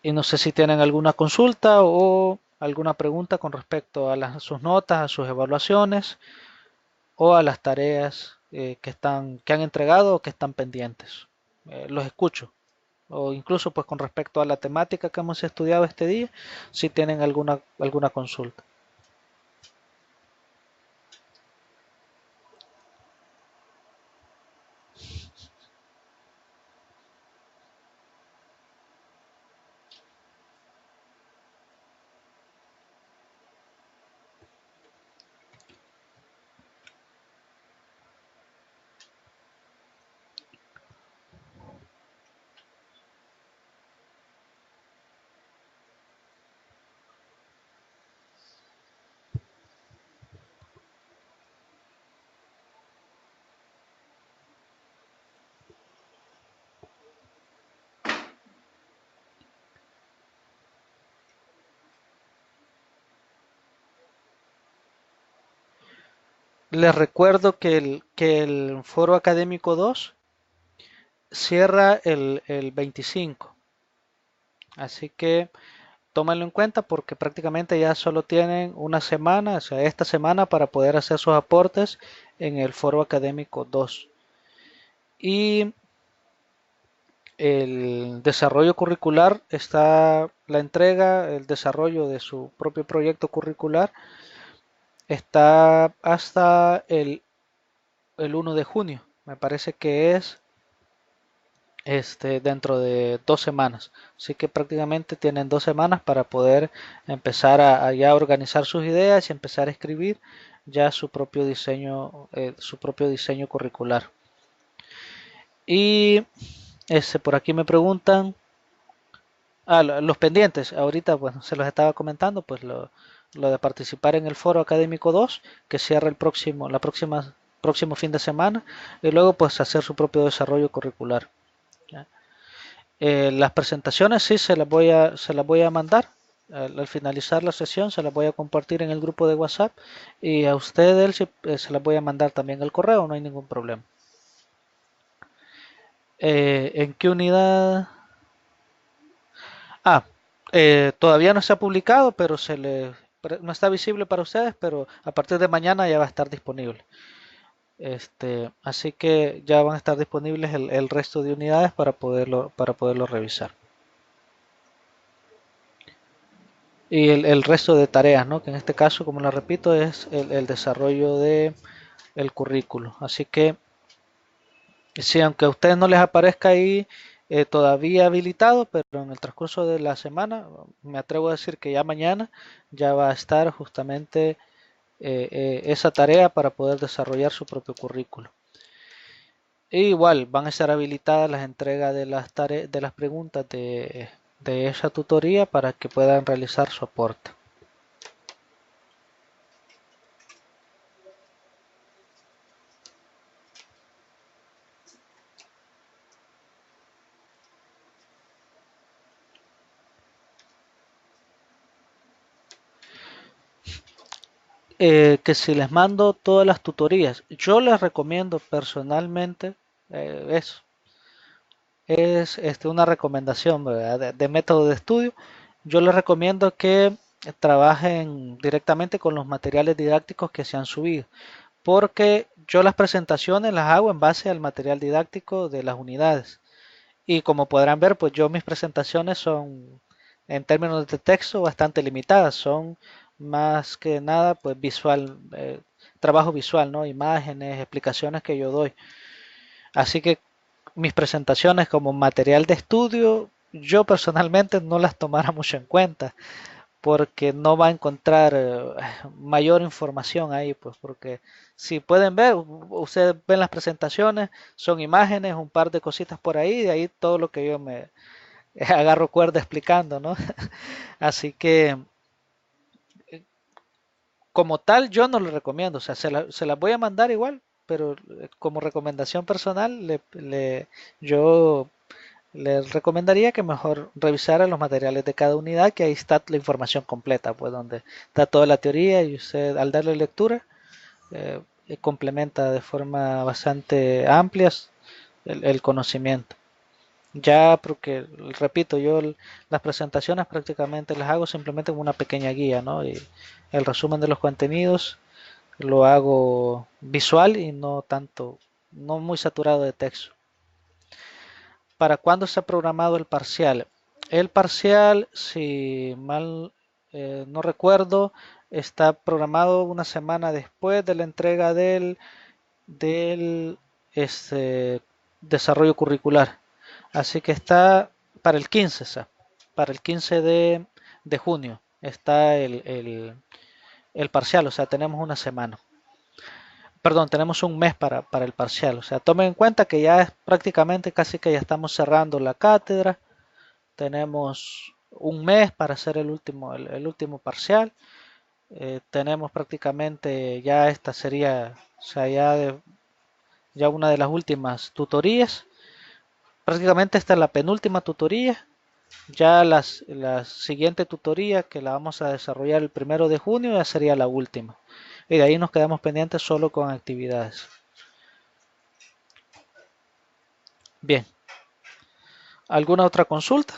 Y no sé si tienen alguna consulta o alguna pregunta con respecto a sus notas, a sus evaluaciones o a las tareas que han entregado o que están pendientes. Los escucho. O incluso pues con respecto a la temática que hemos estudiado este día, si tienen alguna consulta. Les recuerdo que el Foro Académico 2 cierra el 25, así que tómenlo en cuenta porque prácticamente ya solo tienen una semana, o sea, esta semana para poder hacer sus aportes en el Foro Académico 2. Y el desarrollo curricular está la entrega, el desarrollo de su propio proyecto curricular está hasta el 1 de junio. Me parece que es dentro de 2 semanas. Así que prácticamente tienen 2 semanas para poder empezar a ya organizar sus ideas y empezar a escribir ya su propio diseño curricular. Y por aquí me preguntan, los pendientes, ahorita bueno, se los estaba comentando, pues lo de participar en el Foro Académico 2, que cierra próximo fin de semana, y luego pues hacer su propio desarrollo curricular. ¿Ya? Las presentaciones sí se las voy a mandar. Al finalizar la sesión se las voy a compartir en el grupo de WhatsApp y a ustedes se las voy a mandar también al correo, no hay ningún problema. ¿En qué unidad? Ah, todavía no se ha publicado, pero no está visible para ustedes, pero a partir de mañana ya va a estar disponible. Así que ya van a estar disponibles el resto de unidades para poderlo revisar. Y el resto de tareas, ¿no? Que en este caso, como lo repito, es el desarrollo de el currículo. Así que sí, aunque a ustedes no les aparezca ahí todavía habilitado, pero en el transcurso de la semana, me atrevo a decir que ya mañana ya va a estar justamente esa tarea para poder desarrollar su propio currículo. E igual van a estar habilitadas las entregas de las preguntas de esa tutoría para que puedan realizar su aporte. Que si les mando todas las tutorías, yo les recomiendo personalmente eso. Es una recomendación, ¿verdad? De método de estudio. Yo les recomiendo que trabajen directamente con los materiales didácticos que se han subido, porque yo las presentaciones las hago en base al material didáctico de las unidades. Y como podrán ver, pues yo mis presentaciones son, en términos de texto, bastante limitadas. Son más que nada, pues trabajo visual, ¿no? Imágenes, explicaciones que yo doy. Así que mis presentaciones como material de estudio, yo personalmente no las tomara mucho en cuenta, porque no va a encontrar mayor información ahí, pues porque si pueden ver, ustedes ven las presentaciones, son imágenes, un par de cositas por ahí, de ahí todo lo que yo me agarro cuerda explicando, ¿no? Así que como tal yo no lo recomiendo, o sea, se las voy a mandar igual, pero como recomendación personal yo les recomendaría que mejor revisara los materiales de cada unidad, que ahí está la información completa, pues donde está toda la teoría y usted al darle lectura complementa de forma bastante amplia el conocimiento. Ya porque, repito, las presentaciones prácticamente las hago simplemente como una pequeña guía, ¿no? Y el resumen de los contenidos lo hago visual y no tanto, no muy saturado de texto. ¿Para cuándo está programado el parcial? El parcial, si mal no recuerdo, está programado una semana después de la entrega del este, desarrollo curricular. Así que está para el 15, para el 15 de junio está el parcial, o sea, tenemos una semana. Perdón, tenemos un mes para el parcial. O sea, tomen en cuenta que ya es prácticamente casi que ya estamos cerrando la cátedra. Tenemos un mes para hacer el último parcial. Tenemos prácticamente ya esta sería, o sea, ya una de las últimas tutorías. Prácticamente esta es la penúltima tutoría. Ya la siguiente tutoría que la vamos a desarrollar el 1 de junio ya sería la última. Y de ahí nos quedamos pendientes solo con actividades. Bien, ¿alguna otra consulta?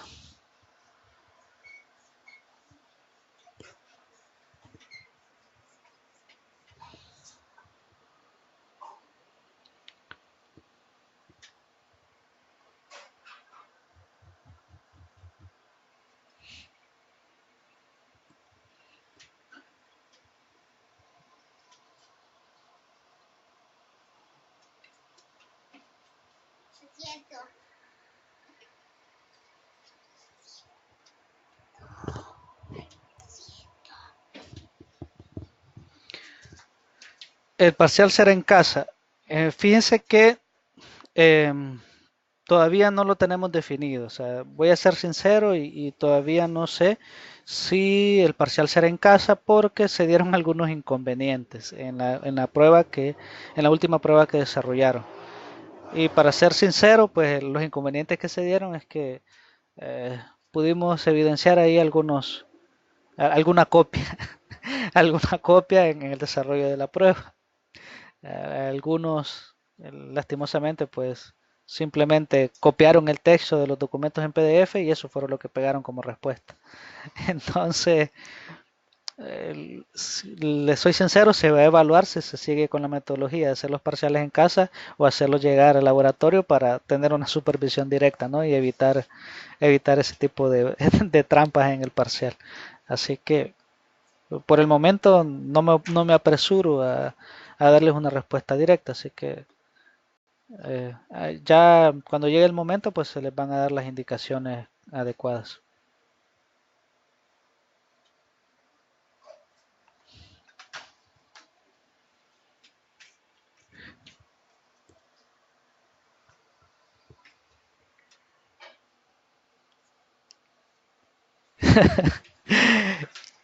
El parcial será en casa. Fíjense que eh, todavía no lo tenemos definido. O sea, voy a ser sincero y todavía no sé si el parcial será en casa porque se dieron algunos inconvenientes en la última prueba que desarrollaron. Y para ser sincero, pues los inconvenientes que se dieron es que eh, pudimos evidenciar ahí alguna copia, alguna copia en el desarrollo de la prueba. Algunos, lastimosamente, pues simplemente copiaron el texto de los documentos en PDF y eso fue lo que pegaron como respuesta. Entonces, les soy sincero, se va a evaluar si se sigue con la metodología de hacer los parciales en casa o hacerlos llegar al laboratorio para tener una supervisión directa, ¿no? Y evitar ese tipo de trampas en el parcial. Así que por el momento no me apresuro a darles una respuesta directa, así que ya cuando llegue el momento, pues se les van a dar las indicaciones adecuadas.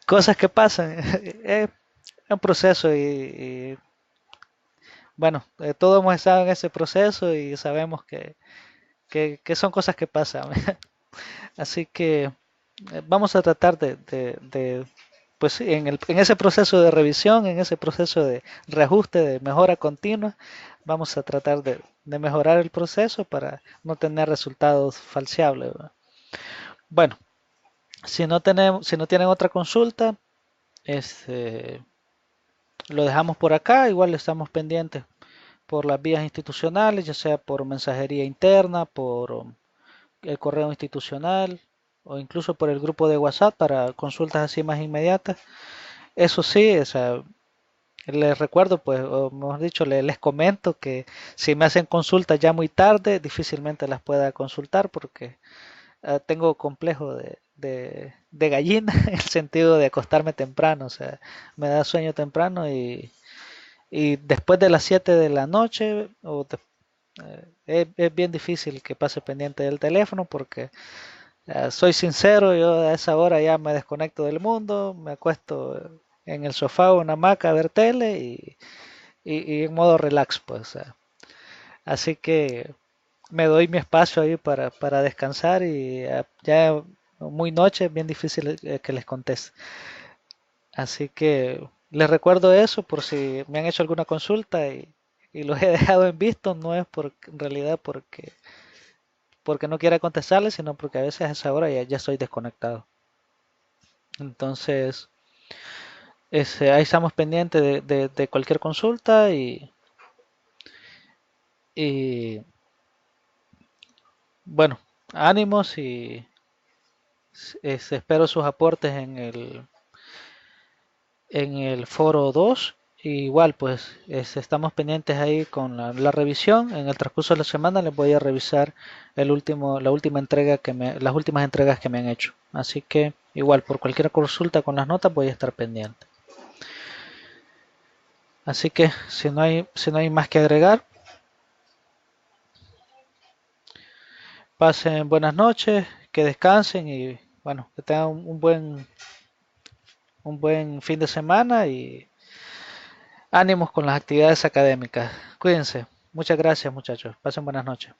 Cosas que pasan, es un proceso y bueno, todos hemos estado en ese proceso y sabemos que son cosas que pasan. Así que vamos a tratar pues sí, en ese proceso de revisión, en ese proceso de reajuste, de mejora continua, vamos a tratar de mejorar el proceso para no tener resultados falseables, ¿verdad? Bueno, si no tienen otra consulta, este, lo dejamos por acá, igual estamos pendientes por las vías institucionales, ya sea por mensajería interna, por el correo institucional o incluso por el grupo de WhatsApp para consultas así más inmediatas. Eso sí, o sea, les recuerdo, pues, o mejor dicho, les comento que si me hacen consultas ya muy tarde, difícilmente las pueda consultar porque tengo complejo de gallina en el sentido de acostarme temprano, o sea, me da sueño temprano y después de las 7 de la noche es bien difícil que pase pendiente del teléfono porque soy sincero, yo a esa hora ya me desconecto del mundo, me acuesto en el sofá o en una hamaca a ver tele y en modo relax, pues. Así que me doy mi espacio ahí para descansar y ya muy noche es bien difícil que les conteste. Así que les recuerdo eso por si me han hecho alguna consulta y los he dejado en visto, no es en realidad porque no quiera contestarles, sino porque a veces a esa hora ya estoy desconectado. Entonces, Ahí estamos pendientes de cualquier consulta y bueno, ánimos y espero sus aportes en el foro 2. Igual, pues estamos pendientes ahí con la revisión. En el transcurso de la semana les voy a revisar la última entrega las últimas entregas que me han hecho. Así que igual, por cualquier consulta con las notas voy a estar pendiente. Así que si no hay más que agregar, pasen buenas noches, que descansen y bueno, que tengan un buen fin de semana y ánimos con las actividades académicas. Cuídense. Muchas gracias, muchachos. Pasen buenas noches.